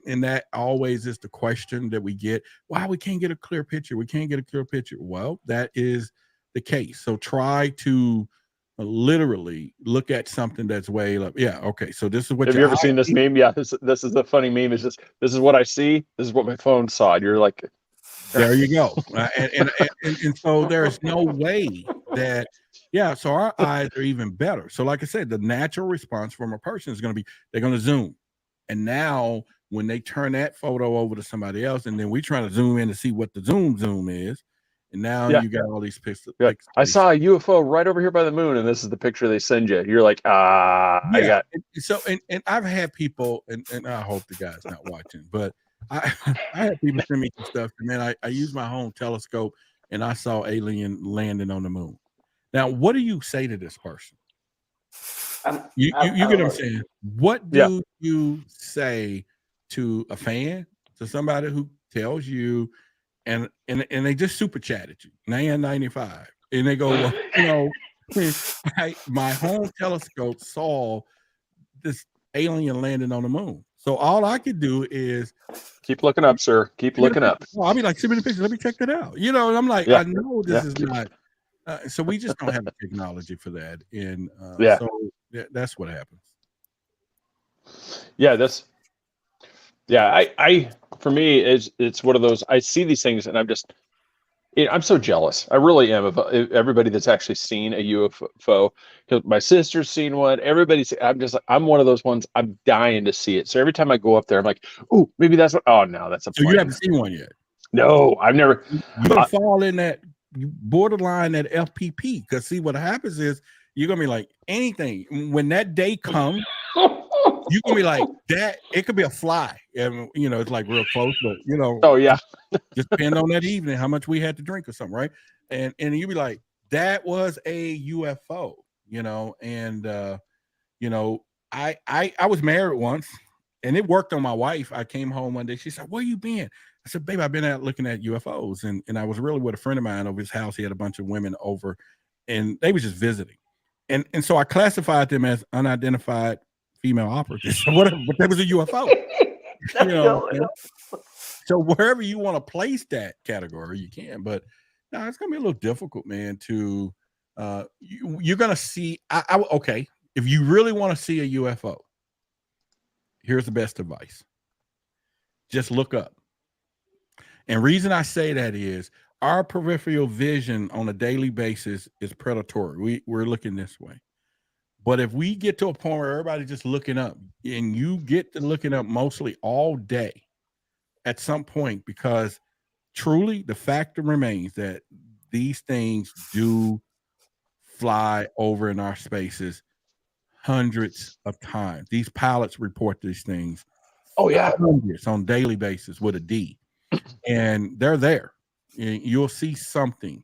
and that always is the question that we get, why we can't get a clear picture. Well, that is the case. So try to literally look at something that's way up. Yeah, okay, so this is what have you ever seen this meme? Yeah, this is the funny meme. Is just, this is what I see, this is what my phone saw, and you're like, there you go. And so there's no way that, so our eyes are even better. So like I said, the natural response from a person is going to be, they're going to zoom. And now when they turn that photo over to somebody else, and then we try to zoom in to see what the zoom is, and now Yeah. you got all these pictures. Yeah. I saw a UFO right over here by the moon, and this is the picture they send you. You're like, I got. So, and I've had people, and I hope the guy's not watching, but I had people send me some stuff, and then I used my home telescope, and I saw alien landing on the moon. Now, what do you say to this person? You get what I'm saying? What do you say to a fan, to somebody who tells you, and they just super chat at you, $9.95, and they go, well, you know, my home telescope saw this alien landing on the moon. So all I could do is keep looking up, sir. Keep looking up. I'll be like, send me the picture. Let me check that out. You know, and I'm like, I know this is not. So we just don't have the technology for that, and so that's what happens. Yeah, I for me it's one of those. I see these things, and I'm so jealous. I really am of everybody that's actually seen a UFO. Because my sister's seen one. I'm one of those ones. I'm dying to see it. So every time I go up there, I'm like, "Ooh, maybe that's what." Oh no, that's a. So you haven't seen one yet? No, I've never. You gonna fall in that borderline that FPP? Because see, what happens is you're gonna be like anything when that day comes. You can be like that. It could be a fly, and you know it's like real close, but you know. Oh yeah. Just depend on that evening how much we had to drink or something, right? And you be like, that was a UFO, you know. And you know, I was married once, and it worked on my wife. I came home one day. She said, "Where you been?" I said, "Babe, I've been out looking at UFOs," and I was really with a friend of mine over his house. He had a bunch of women over, and they was just visiting, and so I classified them as unidentified female operatives. Whatever, but that was a UFO. You know, so wherever you want to place that category, you can. But no, it's gonna be a little difficult, man. To you're gonna see. Okay, if you really want to see a UFO, here's the best advice: just look up. And reason I say that is our peripheral vision on a daily basis is predatory. We're looking this way. But if we get to a point where everybody's just looking up, and you get to looking up mostly all day at some point, because truly the fact remains that these things do fly over in our spaces hundreds of times. These pilots report these things hundreds on a daily basis with a D. And they're there. You'll see something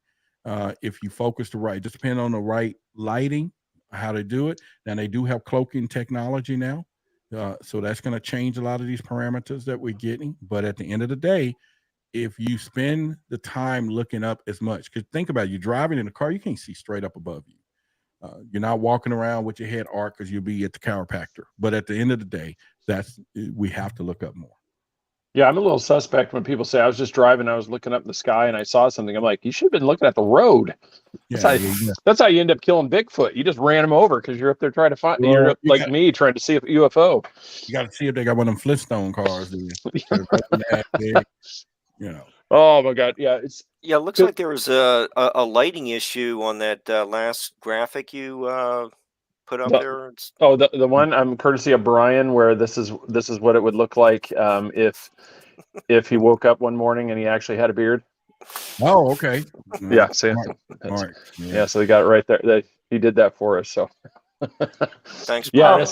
if you focus the right. Just depending on the right lighting, how to do it. Now they do have cloaking technology now, so that's going to change a lot of these parameters that we're getting. But at the end of the day, if you spend the time looking up as much, because think about it, you're driving in a car, you can't see straight up above you. You're not walking around with your head arched because you'll be at the chiropractor. But at the end of the day, we have to look up more. Yeah, I'm a little suspect when people say I was just driving, I was looking up in the sky and I saw something. I'm like, you should have been looking at the road. That's how you end up killing Bigfoot. You just ran him over because you're up there trying to find. Well, you're like me trying to see a UFO. You got to see if they got one of them Flintstone cars. You know. Oh my God! Yeah, it looks like there was a lighting issue on that last graphic you put up there. The one I'm courtesy of Brian, where this is what it would look like if he woke up one morning and he actually had a beard. Oh, okay. Yeah, see, right. Yeah, so they got it right there. He did that for us. So thanks. Yeah.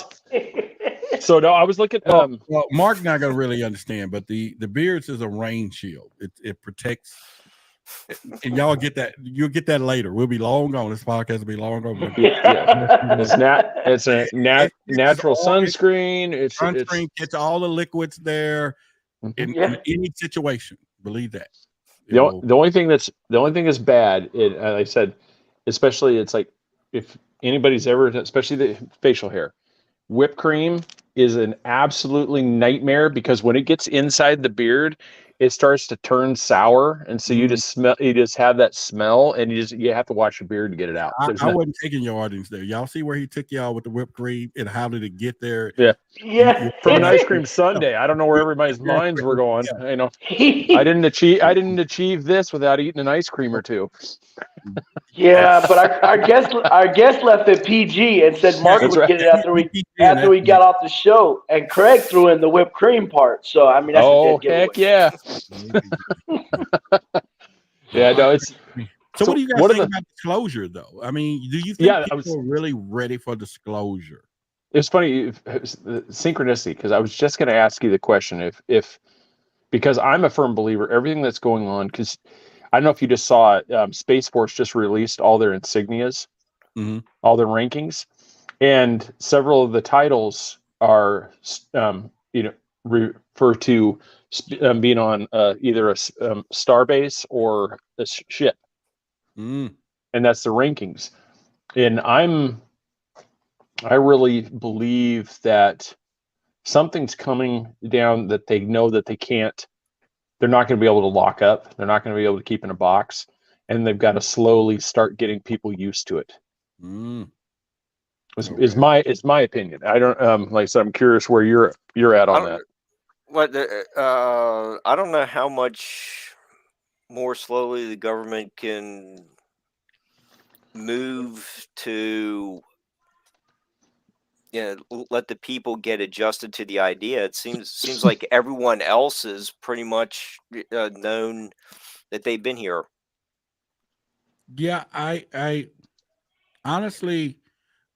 So no, I was looking. Well, Mark's not gonna really understand, but the beards is a rain shield. It protects. And y'all get that. You'll get that later. We'll be long gone. This podcast will be long gone. It's a natural sunscreen. It's sunscreen. Gets all the liquids there in any situation. Believe that. The only thing that's bad. Like I said, especially it's like if anybody's ever, especially the facial hair, whipped cream is an absolutely nightmare because when it gets inside the beard, it starts to turn sour, and so you just have that smell, and you have to wash your beard to get it out. I wasn't taking your audience there. Y'all see where he took y'all with the whipped cream, and how did it get there? Yeah. From an ice cream sundae. I don't know where everybody's minds were going. Yeah. You know, I didn't achieve this without eating an ice cream or two. Yeah, but our guest left it PG and said Mark would get it after we got off the show, and Craig threw in the whipped cream part. So I mean, that's a good giveaway. Heck yeah. Yeah, no, it's. So what do you guys think about disclosure, though? I mean, do you think people are really ready for disclosure? It's funny, synchronicity, because I was just going to ask you the question if because I'm a firm believer, everything that's going on, because I don't know if you just saw it, Space Force just released all their insignias, all their rankings, and several of the titles are, refer to being on either a star base or a ship, and that's the rankings. And I really believe that something's coming down that they know that they're not going to be able to lock up. They're not going to be able to keep in a box, and they've got to slowly start getting people used to it. Is my opinion. I don't like I said, I'm curious where you're at on that. I don't know how much more slowly the government can move to let the people get adjusted to the idea. It seems like everyone else is pretty much known that they've been here. Yeah, I honestly,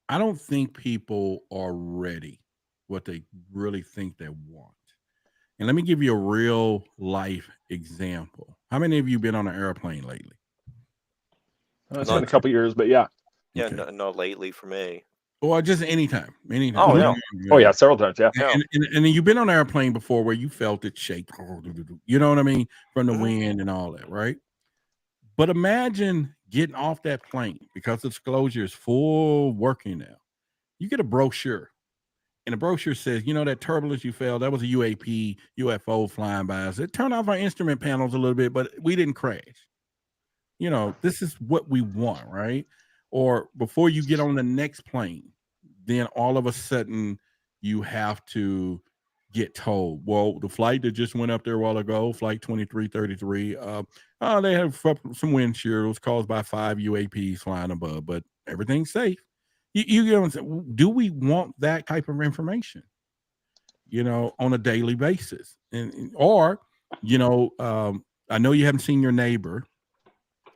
I don't think people are ready what they really think they want. And let me give you a real life example. How many of you been on an airplane lately? It's been a couple years, but yeah. Yeah, okay. Not lately for me. Or just anytime. Oh, yeah. Oh, yeah, several times, yeah. And then you've been on an airplane before where you felt it shake, you know what I mean, from the wind and all that, right? But imagine getting off that plane, because the disclosure is full working now. You get a brochure, and the brochure says, that turbulence you felt, that was a UFO flying by us. It turned off our instrument panels a little bit, but we didn't crash. This is what we want, right? Or before you get on the next plane, then all of a sudden you have to get told, well, the flight that just went up there a while ago, flight 2333, they have some wind shear. It was caused by 5 UAPs flying above, but everything's safe. You get what I'm saying? Do we want that type of information, on a daily basis? Or I know you haven't seen your neighbor.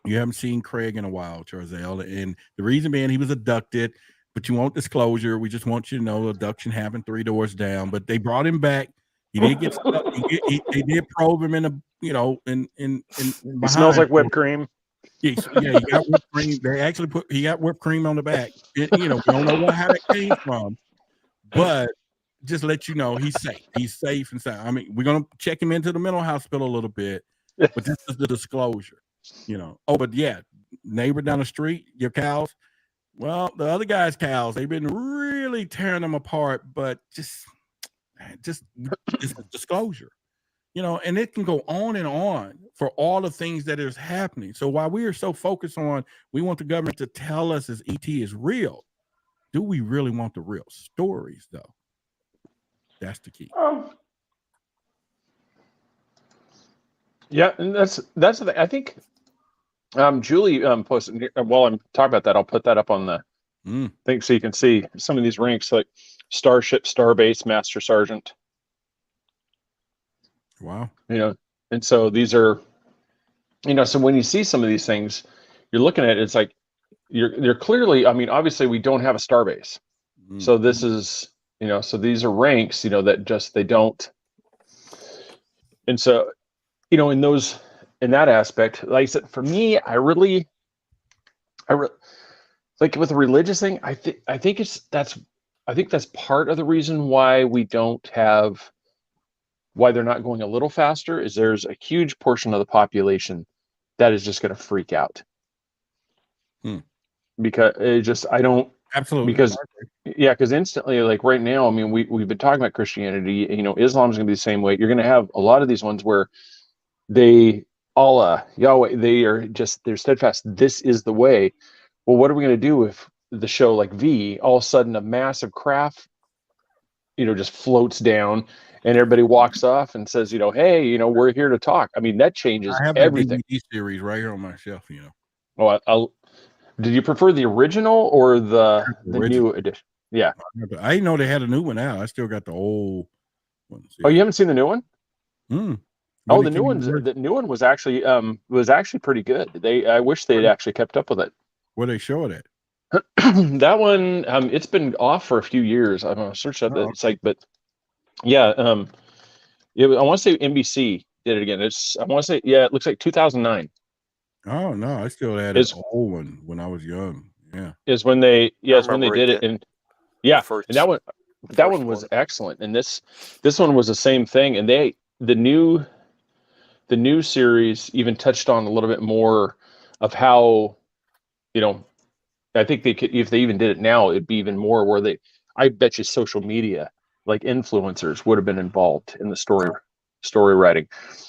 You haven't seen Craig in a while, Charzelle, and the reason being he was abducted, but you want disclosure. We just want you to know abduction happened 3 doors down, but they brought him back. He did get stuck. They did probe him in a, in it smells like whipped cream. Yeah, he got whipped cream. They actually he got whipped cream on the back. We don't know how that came from, but just let you know he's safe. He's safe and sound. I mean, we're gonna check him into the mental hospital a little bit, but this is the disclosure. Oh, but yeah, neighbor down the street, your cows. Well, the other guy's cows, they've been really tearing them apart, but just disclosure, and it can go on for all the things that is happening. So while we are so focused on, we want the government to tell us as ET is real, do we really want the real stories though? That's the key. Yeah, and that's the thing. I think Julie posted, while I'm talking about that, I'll put that up on the thing so you can see some of these ranks, like Starship, Starbase, Master Sergeant. Wow. And so these are, so when you see some of these things, you're looking at it, it's like you're clearly, I mean, obviously we don't have a Starbase. So this is, so these are ranks, that just they don't. And so, in that aspect, like I said, for me, I really like with the religious thing. I think that's part of the reason why we don't have, why they're not going a little faster, is there's a huge portion of the population that is just going to freak out. Because it just, I don't absolutely, because instantly, like right now, I mean, we've been talking about Christianity. Islam's going to be the same way. You're going to have a lot of these ones where Allah, Yahweh, they're steadfast. This is the way. Well, what are we going to do if the show like V, all of a sudden a massive craft, just floats down and everybody walks off and says, hey, we're here to talk. I mean, that changes everything. I have the DVD series right here on my shelf, Well, did you prefer the original or the new edition? Yeah. I didn't know they had a new one out. I still got the old one. Oh, you haven't seen the new one? Oh, the new one was actually pretty good. I wish they'd actually kept up with it. Where they show it at? That one, it's been off for a few years. I'm gonna search up the site, but yeah, I want to say NBC did it again. I want to say, yeah, it looks like 2009. Oh no, I still had an old one when I was young. Yeah, is when they did it, and yeah, and that one was excellent. And this one was the same thing. And the new series even touched on a little bit more of how, I think they could, if they even did it now, it'd be even more where I bet you social media, like influencers, would have been involved in the story writing,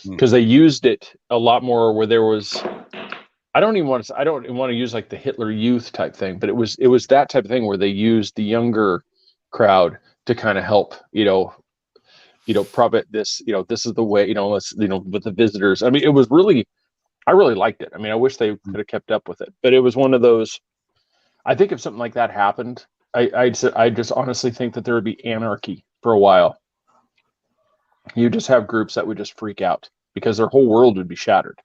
because they used it a lot more where there was, I don't want to use like the Hitler Youth type thing, but it was that type of thing where they used the younger crowd to kind of help, prophet this, this is the way, let's, with the visitors. I mean, it was really, I really liked it. I mean, I wish they could have kept up with it, but it was one of those, I think if something like that happened, I just honestly think that there would be anarchy for a while. You just have groups that would just freak out because their whole world would be shattered.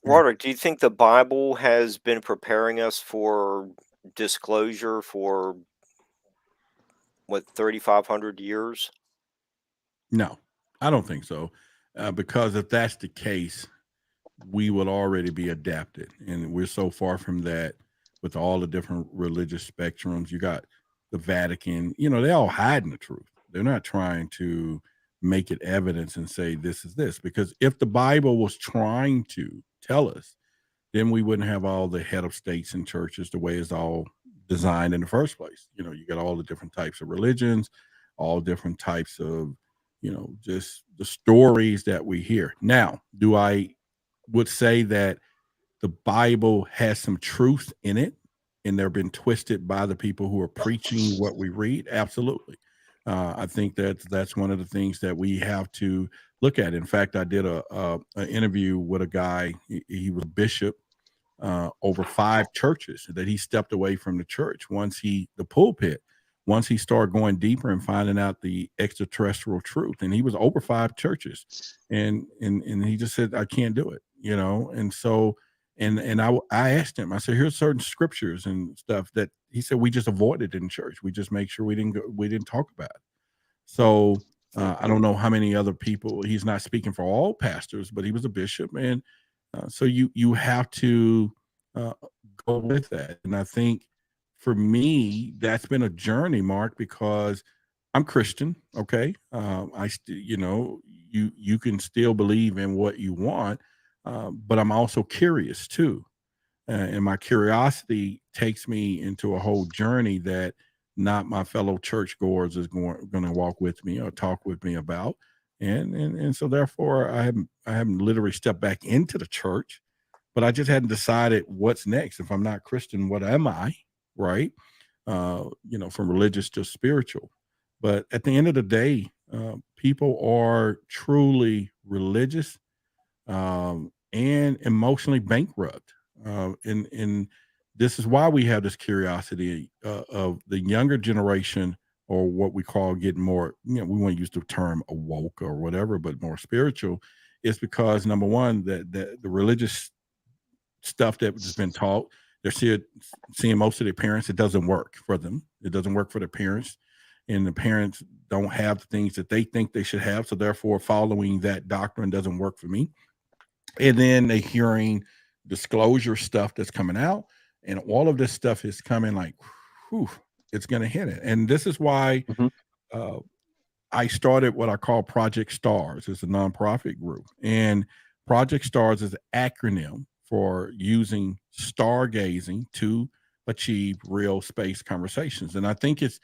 Roderick, do you think the Bible has been preparing us for disclosure for 3,500 years? No, I don't think so. Because if that's the case, we would already be adapted, and we're so far from that with all the different religious spectrums. You got the Vatican, they all hiding the truth. They're not trying to make it evidence and say this is this, because if the Bible was trying to tell us, then we wouldn't have all the head of states and churches the way it's all designed in the first place. You got all the different types of religions, all different types of, just the stories that we hear. Now, do I would say that the Bible has some truth in it and they've been twisted by the people who are preaching what we read? Absolutely. I think that's one of the things that we have to look at. In fact, I did an interview with a guy. He was a bishop over 5 churches that he stepped away from the church once he started going deeper and finding out the extraterrestrial truth. And he was over 5 churches, and he just said, I can't do it, And so, and I asked him, I said, here's certain scriptures and stuff that he said, we just avoided in church. We just make sure we didn't talk about it. So I don't know how many other people, he's not speaking for all pastors, but he was a bishop. And so you have to go with that. And I think for me, that's been a journey, Mark, because I'm Christian. Okay. You can still believe in what you want, but I'm also curious too. And my curiosity takes me into a whole journey that not my fellow churchgoers is going to walk with me or talk with me about. And so therefore I haven't literally stepped back into the church, but I just hadn't decided what's next. If I'm not Christian, what am I? Right. From religious to spiritual. But at the end of the day, people are truly religious and emotionally bankrupt. And this is why we have this curiosity of the younger generation, or what we call getting more, we want to use the term awoke or whatever, but more spiritual, is because number one, the religious stuff that has been taught, they're seeing most of their parents, it doesn't work for them. It doesn't work for their parents. And the parents don't have the things that they think they should have. So therefore, following that doctrine doesn't work for me. And then they're hearing disclosure stuff that's coming out. And all of this stuff is coming like, whew, it's going to hit it. And this is why I started what I call Project STARS. It's a nonprofit group. And Project STARS is an acronym for using stargazing to achieve real space conversations. And I think it's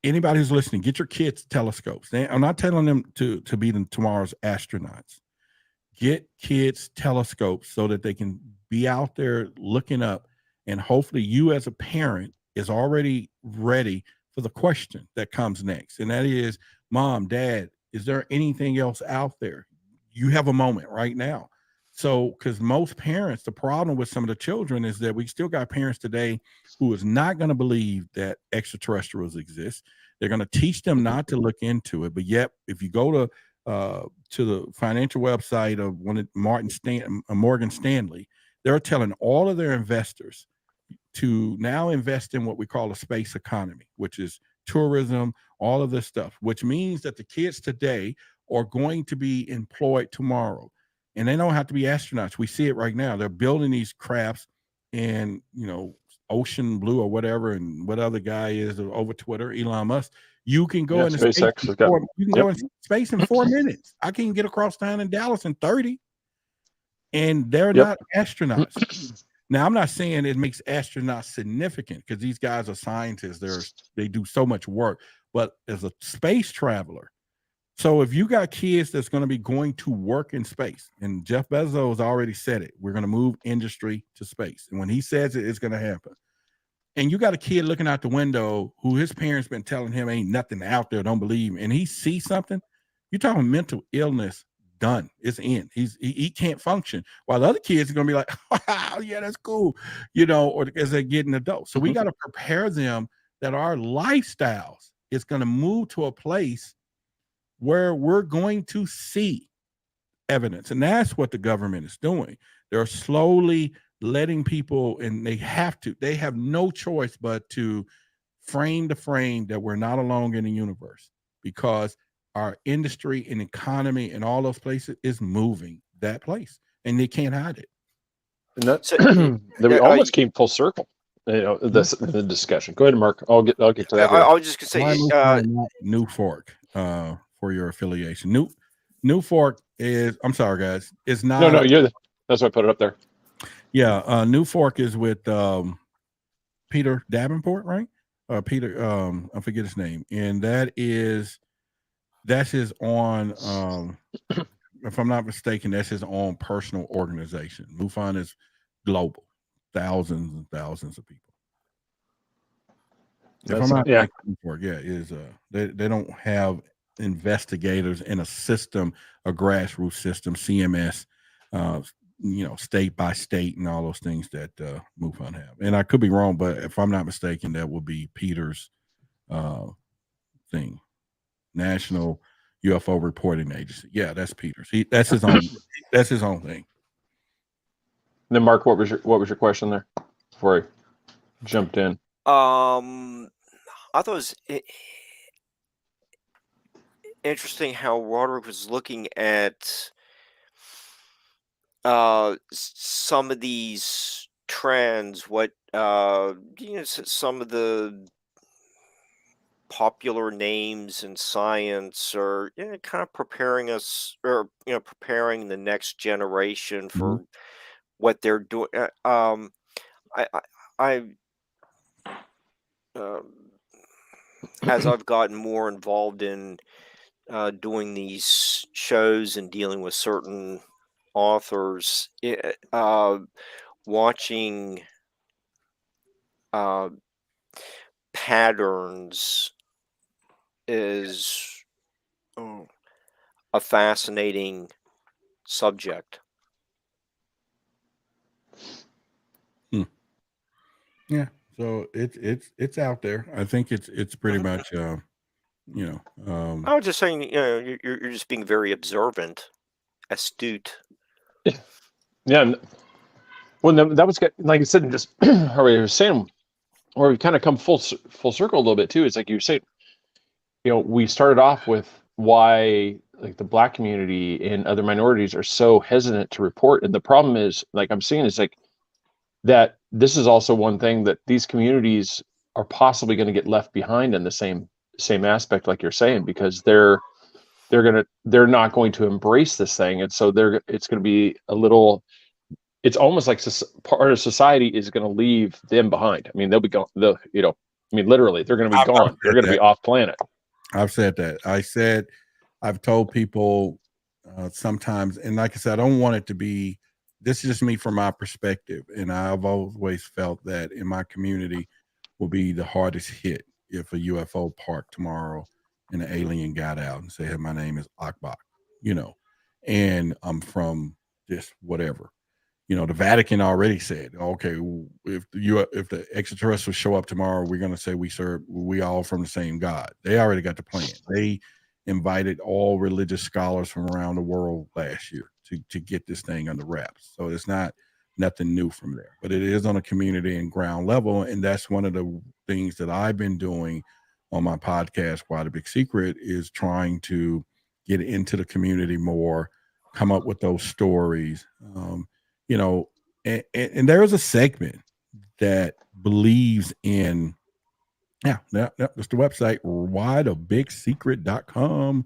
anybody who's listening, get your kids telescopes. I'm not telling them to be tomorrow's astronauts. Get kids telescopes so that they can be out there looking up, and hopefully you as a parent is already ready for the question that comes next. And that is, Mom, Dad, is there anything else out there? You have a moment right now. So, because most parents, the problem with some of the children is that we still got parents today who is not going to believe that extraterrestrials exist. They're going to teach them not to look into it. But yet, if you go to to the financial website of Morgan Stanley. They're telling all of their investors to now invest in what we call a space economy, which is tourism, all of this stuff, which means that the kids today are going to be employed tomorrow. And they don't have to be astronauts. We see it right now. They're building these crafts in, Ocean Blue or whatever, and what other guy is over Twitter, Elon Musk. You can go into space. Go in space in 4 minutes. I can get across town in Dallas in 30. And they're not astronauts. Now, I'm not saying it makes astronauts significant because these guys are scientists. They do so much work. But as a space traveler, so if you got kids that's going to be going to work in space, and Jeff Bezos already said it, we're going to move industry to space. And when he says it, it's going to happen. And you got a kid looking out the window who his parents been telling him ain't nothing out there, don't believe, and he sees something. You're talking mental illness. Done. It's in. He can't function. While the other kids are gonna be like, wow, yeah, that's cool, or as they're getting adults. So we got to prepare them that our lifestyles is going to move to a place where we're going to see evidence, and that's what the government is doing. They're slowly letting people, and they have no choice but to frame the frame that we're not alone in the universe, because our industry and economy and all those places is moving that place, and they can't hide it. And that we almost came full circle. The discussion. Go ahead, Mark. I'll get to that. I was just gonna say, New Fork for your affiliation. New Fork is. I'm sorry, guys. It's not. No. That's why I put it up there. Yeah, New Fork is with Peter Davenport, right? Peter. I forget his name, and that's his own, if I'm not mistaken, that's his own personal organization. MUFON is global, thousands and thousands of people. If I'm not mistaken, they don't have investigators in a system, a grassroots system, CMS, state by state, and all those things that MUFON have. And I could be wrong, but if I'm not mistaken, that would be Peter's thing. National UFO Reporting Agency. Yeah, that's Peter's. That's his own. That's his own thing. And then, Mark, what was your question there before I jumped in? I thought it was interesting how Roderick was looking at some of these trends. What some of the popular names in science are kind of preparing us, or preparing the next generation for what they're doing. As I've gotten more involved in doing these shows and dealing with certain authors, watching patterns is a fascinating subject. Yeah, so it's out there. I think it's pretty much I was just saying, you're just being very observant, astute. Yeah. Well, that was like I said, just how we were saying, or we kind of come full circle a little bit too. It's like you say, we started off with why like the Black community and other minorities are so hesitant to report, and the problem is, like I'm seeing, is like that this is also one thing that these communities are possibly going to get left behind in the same aspect, like you're saying, because they're not going to embrace this thing, and so it's going to be a little. It's almost like part of society is going to leave them behind. I mean, they'll be gone. Literally, they're going to be gone. They're going to be off planet. I've said that. I've told people sometimes, and like I said, I don't want it to be. This is just me from my perspective, and I've always felt that in my community will be the hardest hit if a UFO parked tomorrow and an alien got out and said, "Hey, my name is Akbak," and I'm from this whatever. The Vatican already said, okay, if the extraterrestrials show up tomorrow, we're going to say we all from the same God. They already got the plan. invited all religious scholars from around the world last year to get this thing under wraps. So it's not nothing new from there, but it is on a community and ground level. And that's one of the things that I've been doing on my podcast, Why the Big Secret, is trying to get into the community more, come up with those stories. You know, and there's a segment that believes in, that's the website, whythebigsecret.com.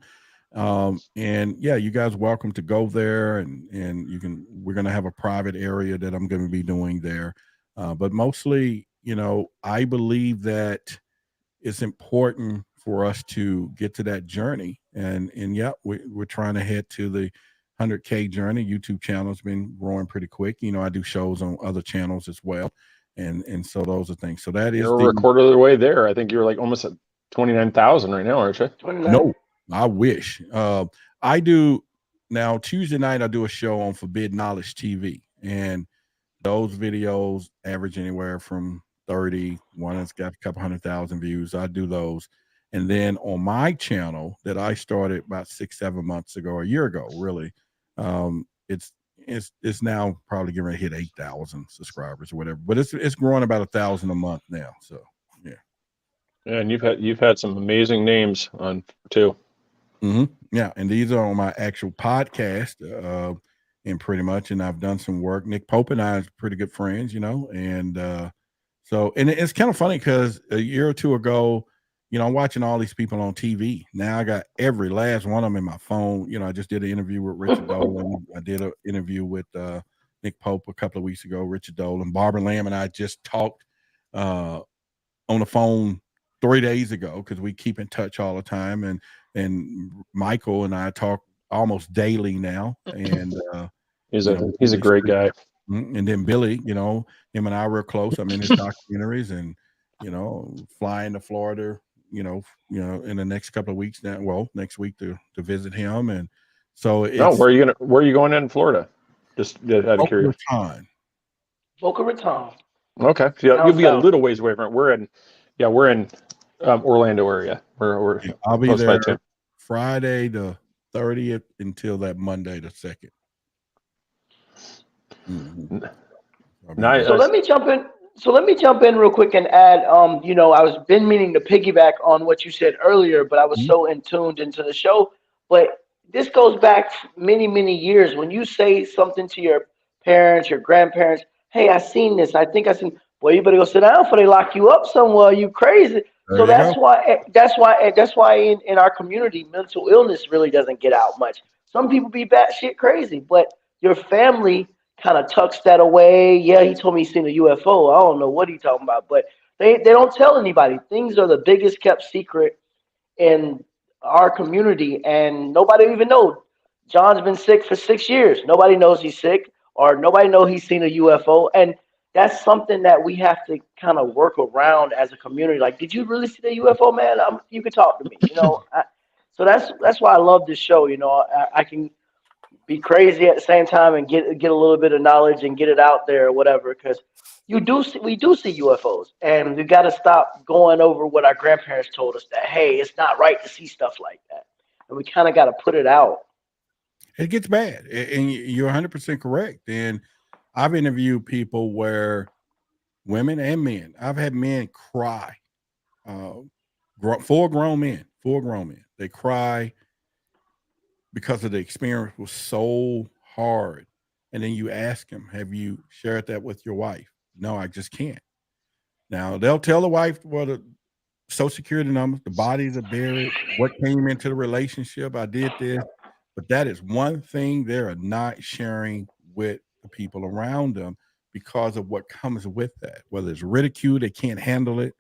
And yeah, you guys are welcome to go there, and we're going to have a private area that I'm going to be doing there. But mostly, you know, I believe that it's important for us to get to that journey. And yeah, we're trying to head to the 100K journey. YouTube channel has been growing pretty quick. You know, I do shows on other channels as well. And so those are things. So that you're a quarter of the way there. I think you're like almost at 29,000 right now, aren't you? 29. No, I wish. I do now. Tuesday night, I do a show on Forbidden Knowledge TV, and those videos average anywhere from 30. One that's got a couple 100,000 views. I do those, and then on my channel that I started about 6-7 months ago, a year ago, really, it's now probably getting ready to hit 8,000 subscribers or whatever. But it's growing about 1,000 a month now. So yeah. And you've had some amazing names on too. Mm-hmm. Yeah, and these are on my actual podcast, and pretty much, and I've done some work. Nick Pope and I are pretty good friends, you know, and so it's kind of funny because a year or two ago, you know, I'm watching all these people on TV. Now I got every last one of them in my phone. You know, I just did an interview with Richard Dolan. I did an interview with Nick Pope a couple of weeks ago. Richard Dolan, Barbara Lamb, and I just talked on the phone 3 days ago because we keep in touch all the time, and Michael and I talk almost daily now, and he's a great guy. And then Billy, you know, him and I were close. I'm in his documentaries, and you know, flying to Florida, you know, in the next couple of weeks now. Well, next week to visit him, and so where are you going in Florida? Just out of curiosity. Boca Raton. Okay, so you'll be a little ways away from it. We're in Orlando area. I'll be there Friday the 30th until that Monday the 2nd. Mm-hmm. Nice. So let me jump in real quick and add, you know, I was been meaning to piggyback on what you said earlier, but I was so in tuned into the show. But this goes back many, many years. When you say something to your parents, your grandparents, hey, I seen this. I think I seen. Well, you better go sit down before they lock you up somewhere. You crazy. So that's why in our community, mental illness really doesn't get out much. Some people be batshit crazy, but your family kind of tucks that away. Yeah, he told me he's seen a UFO. I don't know what he's talking about, but they don't tell anybody. Things are the biggest kept secret in our community, and nobody even knows. John's been sick for 6 years. Nobody knows he's sick, or nobody knows he's seen a UFO, and that's something that we have to kind of work around as a community. Like, did you really see the UFO, man? You can talk to me, you know. So that's why I love this show. You know, I can be crazy at the same time and get a little bit of knowledge and get it out there or whatever. Because we do see UFOs, and we got to stop going over what our grandparents told us that, hey, it's not right to see stuff like that, and we kind of got to put it out. It gets bad, and you're 100% correct. And I've interviewed people where women and men, I've had men cry, four grown men, they cry because of the experience was so hard. And then you ask them, have you shared that with your wife? No, I just can't. Now they'll tell the wife what the Social Security numbers, the bodies are buried, what came into the relationship, I did this, but that is one thing they're not sharing with the people around them because of what comes with that, whether it's ridicule, they can't handle it,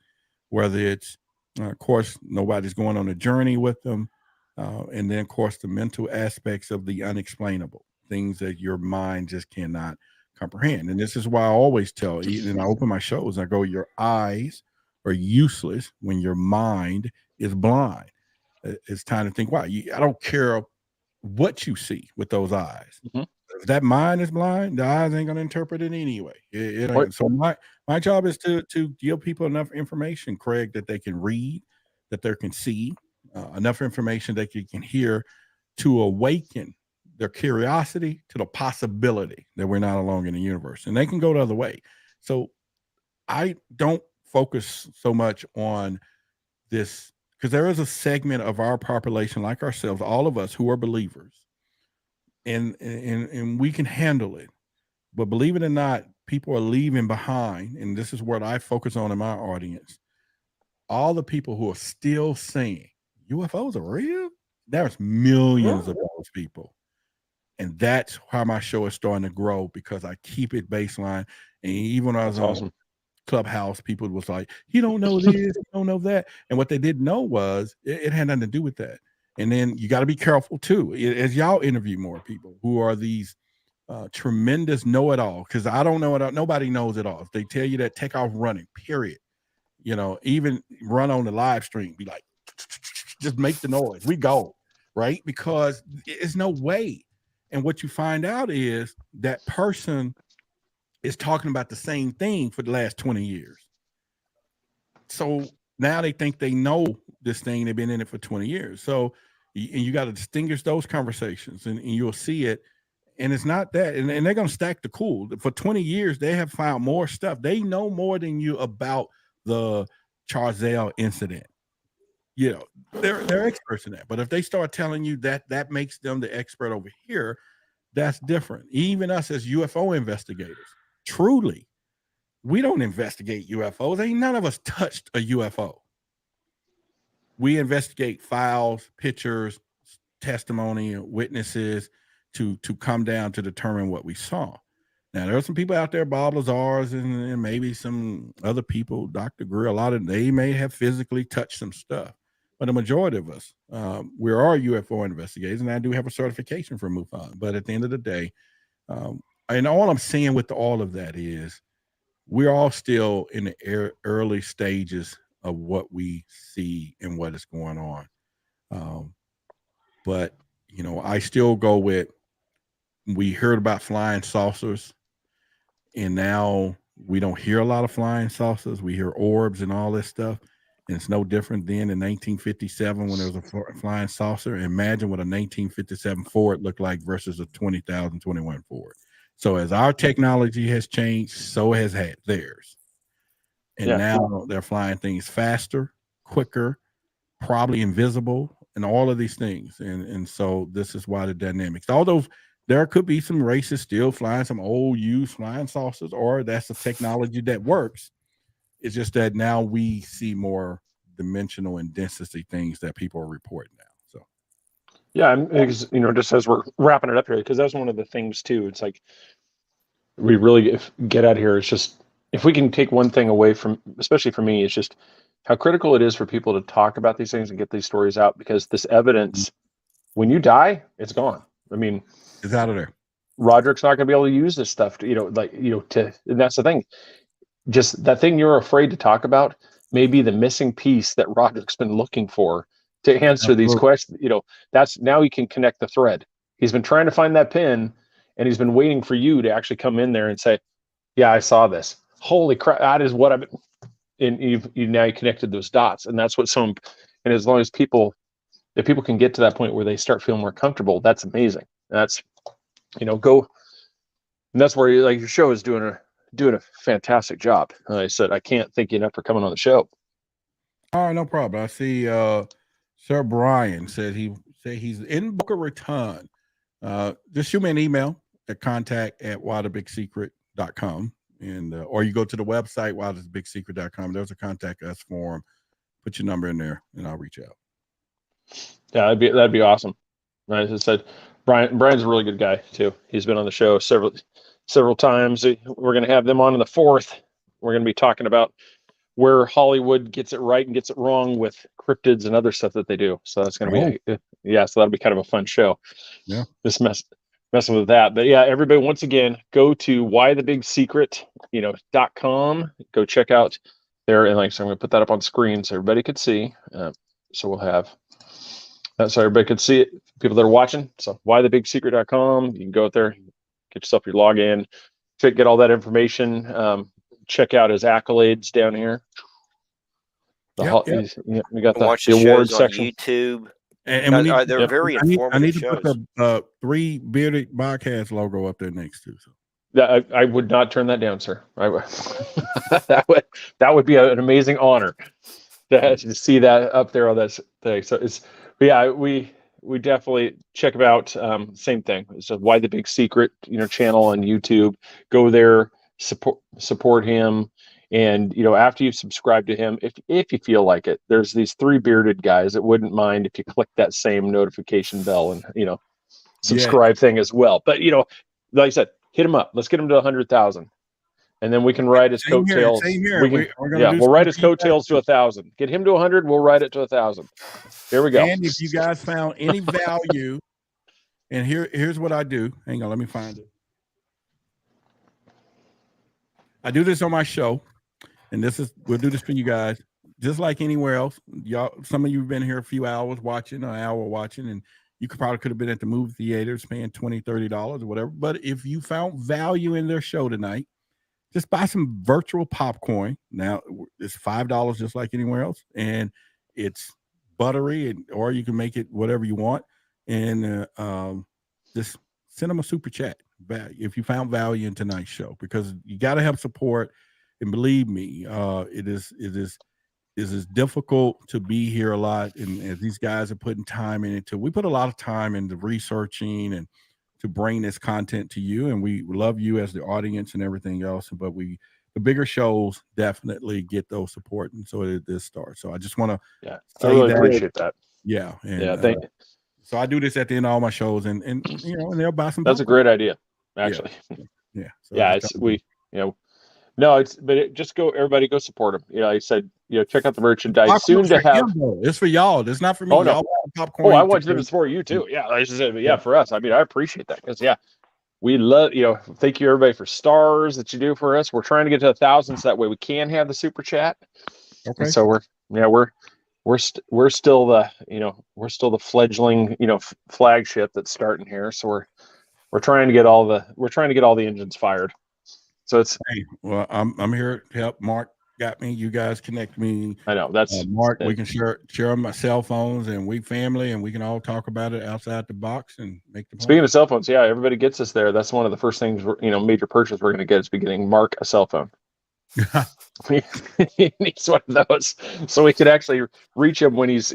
whether it's of course nobody's going on a journey with them, and then of course the mental aspects of the unexplainable, things that your mind just cannot comprehend. And this is why I always tell, and I open my shows, I go, your eyes are useless when your mind is blind. It's time to think, wow, I don't care what you see with those eyes. Mm-hmm. If that mind is blind, the eyes ain't going to interpret it anyway. So my job is to give people enough information, Craig, that they can read, that they can see, enough information that you can hear to awaken their curiosity to the possibility that we're not alone in the universe, and they can go the other way. So I don't focus so much on this, because there is a segment of our population, like ourselves, all of us who are believers, and we can handle it. But believe it or not, people are leaving behind, and this is what I focus on in my audience, all the people who are still saying UFOs are real. There's millions of those people. And that's how my show is starting to grow, because I keep it baseline. And even when I was on Clubhouse, people was like, you don't know this, you don't know that. And what they didn't know was it had nothing to do with that. And then you got to be careful too, as y'all interview more people who are these tremendous know-it-all, because I don't know it all. Nobody knows it all. If they tell you that, take off running, period. You know, even run on the live stream, be like, just make the noise. We go, right? Because it's no way. And what you find out is that person is talking about the same thing for the last 20 years. So now they think they know this thing. They've been in it for 20 years. So, and you got to distinguish those conversations, and you'll see it. And it's not that, and they're going to stack the cool. For 20 years, they have found more stuff. They know more than you about the Charzelle incident. You know, they're experts in that. But if they start telling you that makes them the expert over here, that's different. Even us as UFO investigators, truly, we don't investigate UFOs. Ain't none of us touched a UFO. We investigate files, pictures, testimony, witnesses to come down to determine what we saw. Now, there are some people out there, Bob Lazar's and maybe some other people, Dr. Greer, a lot of they may have physically touched some stuff. But the majority of us, we are UFO investigators, and I do have a certification from MUFON. But at the end of the day, and all I'm saying with all of that is we're all still in the early stages of what we see and what is going on. But, you know, I still go with, we heard about flying saucers, and now we don't hear a lot of flying saucers. We hear orbs and all this stuff. And it's no different than in 1957 when there was a flying saucer. Imagine what a 1957 Ford looked like versus a 2021 Ford. So as our technology has changed, so has theirs. And now they're flying things faster, quicker, probably invisible, and all of these things. And so this is why the dynamics, although there could be some races still flying some old used flying saucers, or that's a technology that works. It's just that now we see more dimensional and density things that people are reporting now. So, yeah, because, you know, just as we're wrapping it up here, because that's one of the things too. It's like we really get out here. It's just, if we can take one thing away from, especially for me, it's just how critical it is for people to talk about these things and get these stories out, because this evidence, when you die, it's gone. I mean, it's out of there. Roderick's not going to be able to use this stuff to, and that's the thing. Just that thing you're afraid to talk about may be the missing piece that Roderick's been looking for to answer these questions. You know, that's, now he can connect the thread. He's been trying to find that pin, and he's been waiting for you to actually come in there and say, yeah, I saw this. Holy crap, that is what I've been, and you now connected those dots. And that's what and as long as if people can get to that point where they start feeling more comfortable, that's amazing. That's, you know, and that's where your show is doing a fantastic job. I said, I can't thank you enough for coming on the show. All right, no problem. I see Sir Brian said he's in Boca Raton. Just shoot me an email at contact@whythebigsecret.com, and or you go to the website whythebigsecret.com. There's a contact us form. Put your number in there, and I'll reach out. Yeah, that'd be awesome. As I said, Brian's a really good guy too. He's been on the show several times. We're going to have them on in the 4th. We're going to be talking about where Hollywood gets it right and gets it wrong with cryptids and other stuff that they do. So that's going to be, so that'll be kind of a fun show. Yeah. Just messing with that. But yeah, everybody, once again, go to whythebigsecret.com. Go check out there. And so I'm going to put that up on screen so everybody could see. So we'll have that so everybody could see it. People that are watching. So whythebigsecret.com. You can go out there, get yourself your login, get all that information. Check out his accolades down here. We got watch the the award shows on section. YouTube. And we need, they're very I informative need to shows. put the 3 Bearded Podcast logo up there next to. So. I would not turn that down, sir. That would be an amazing honor to see that up there on this thing. So we definitely check them out. Same thing. It's a Why the Big Secret, channel on YouTube. Go there, support him, and after you subscribe to him, if you feel like it, there's these 3 bearded guys that wouldn't mind if you click that same notification bell and subscribe thing as well. But like I said, hit him up. Let's get him to 100,000, and then we can ride his coattails. Same here. We'll ride his coattails to 1,000. Get him to 100. We'll ride it to 1,000. Here we go. And if you guys found any value, and here's what I do. Hang on, let me find it. I do this on my show, and we'll do this for you guys, just like anywhere else. Y'all, some of you have been here a few hours watching, an hour watching, and you could have been at the movie theaters paying $20, $30 or whatever. But if you found value in their show tonight, just buy some virtual popcorn. Now it's $5 just like anywhere else, and it's buttery, or you can make it whatever you want, and just send them a super chat if you found value in tonight's show, because you got to have support. And believe me, it is difficult to be here a lot, and these guys are putting time in it too. We put a lot of time into researching and to bring this content to you, and we love you as the audience and everything else. But the bigger shows definitely get those support, and so this starts. So I just want to I really appreciate that. Yeah, and, thank you. So I do this at the end of all my shows, and and they'll buy some. That's a great idea, actually. Yeah. Just go. Everybody go support them. I said, check out the merchandise. Popcorn's Soon to have. It's for y'all. It's not for me. Oh, no. Y'all popcorn. I want them to support you too. Yeah, like I said, for us. I mean, I appreciate that because we love. Thank you everybody for stars that you do for us. We're trying to get to 1,000 so that way we can have the super chat. Okay. And so we're still the fledgling flagship that's starting here. So we're trying to get all the engines fired. So it's I'm here to help. Mark got me. You guys connect me. I know that's Mark. We can share on my cell phones, and we family, and we can all talk about it outside the box and make the. Speaking of cell phones, everybody gets us there. That's one of the first things major purchase we're going to get is getting Mark a cell phone. He needs one of those so we could actually reach him when he's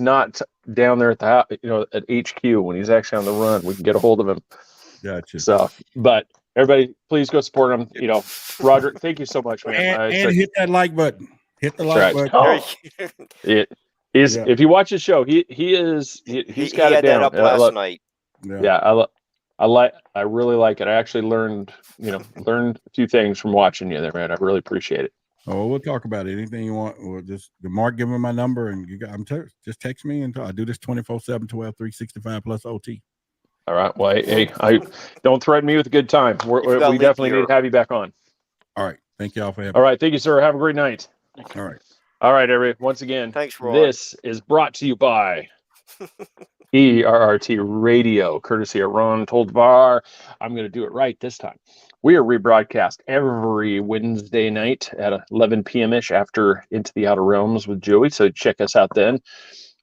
not down there at the at HQ, when he's actually on the run. We can get a hold of him. Gotcha. So, but everybody, please go support him. Roderick, thank you so much, man. And hit that like button. Hit the like button. Oh. If you watch his show, he's got it down. That up last night. Yeah, I really like it. I actually learned a few things from watching you there, man. I really appreciate it. Oh, we'll talk about it. Anything you want, or just Mark, give me my number, and just text me, and I do this 24/7, 12, 365 plus OT. All right. Well, hey, I don't threaten me with a good time. We definitely need to have you back on. All right. Thank y'all for having me. All right. Thank you, sir. Have a great night. All right. All right, everybody. Once again, thanks, Roy. This is brought to you by ERRT Radio, courtesy of Ron Toldvar. I'm going to do it right this time. We are rebroadcast every Wednesday night at 11 p.m. ish after Into the Outer Realms with Joey. So check us out then.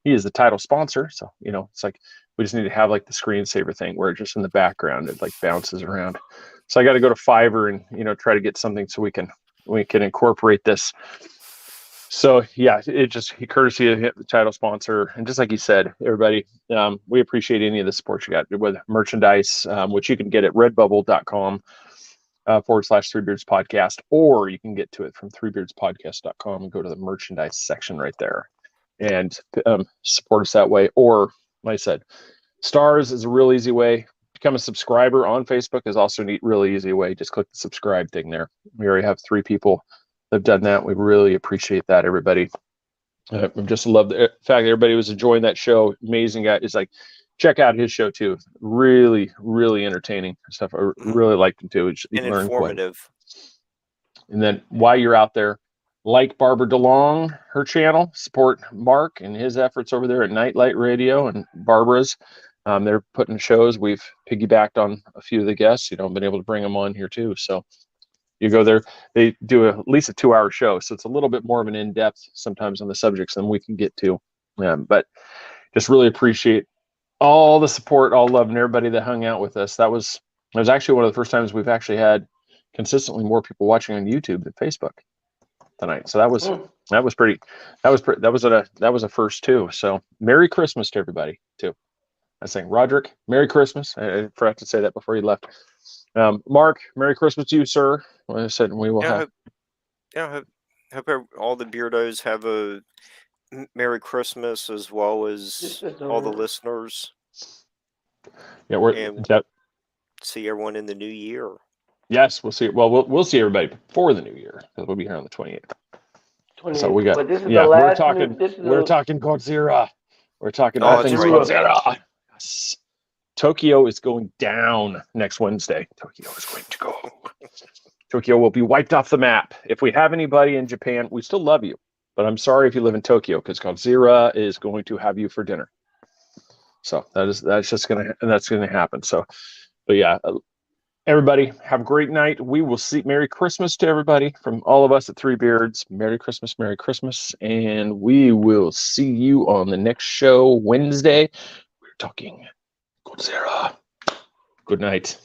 He is the title sponsor. So, it's like we just need to have like the screensaver thing where just in the background it like bounces around. So I got to go to Fiverr and try to get something so we can incorporate this. So it just courtesy of the title sponsor, and just like you said, everybody, we appreciate any of the support you got with merchandise, which you can get at redbubble.com /3beards podcast, or you can get to it from 3beardspodcast.com and go to the merchandise section right there and support us that way. Or like I said, stars is a real easy way. Become a subscriber on Facebook is also a really easy way. Just click the subscribe thing there. We already have 3 people that have done that. We really appreciate that, everybody. I just love the fact that everybody was enjoying that show. Amazing guy. It's like, check out his show too. Really, really entertaining stuff. I really liked him too. And informative. And then while you're out there, like Barbara DeLong, her channel, support Mark and his efforts over there at Nightlight Radio and Barbara's. They're putting shows. We've piggybacked on a few of the guests, been able to bring them on here too. So You go there, they do at least a 2-hour show, so it's a little bit more of an in-depth sometimes on the subjects than we can get to. But just really appreciate all the support, all love, and everybody that hung out with us. That was actually one of the first times we've actually had consistently more people watching on YouTube than Facebook tonight. So that was a first too. So Merry Christmas to everybody too. I was saying, Roderick, Merry Christmas. I forgot to say that before you left. Mark, Merry Christmas to you, sir. Like I said, we will have. Hope all the beardos have a Merry Christmas, as well as all the listeners. Yeah, see everyone in the new year. Yes, we'll see. Well, we'll see everybody before the new year, because we'll be here on the 28th. So we got. But this is the last. We're talking Godzilla. We're talking all things right. Godzilla. Yes. Tokyo is going down next Wednesday. Tokyo is going to go. Tokyo will be wiped off the map. If we have anybody in Japan, we still love you, but I'm sorry if you live in Tokyo, because Godzilla is going to have you for dinner. So that's gonna happen. So, but yeah, everybody have a great night. We will see. Merry Christmas to everybody from all of us at Three Beards. Merry Christmas, and we will see you on the next show Wednesday. We're talking Godzilla. Good night.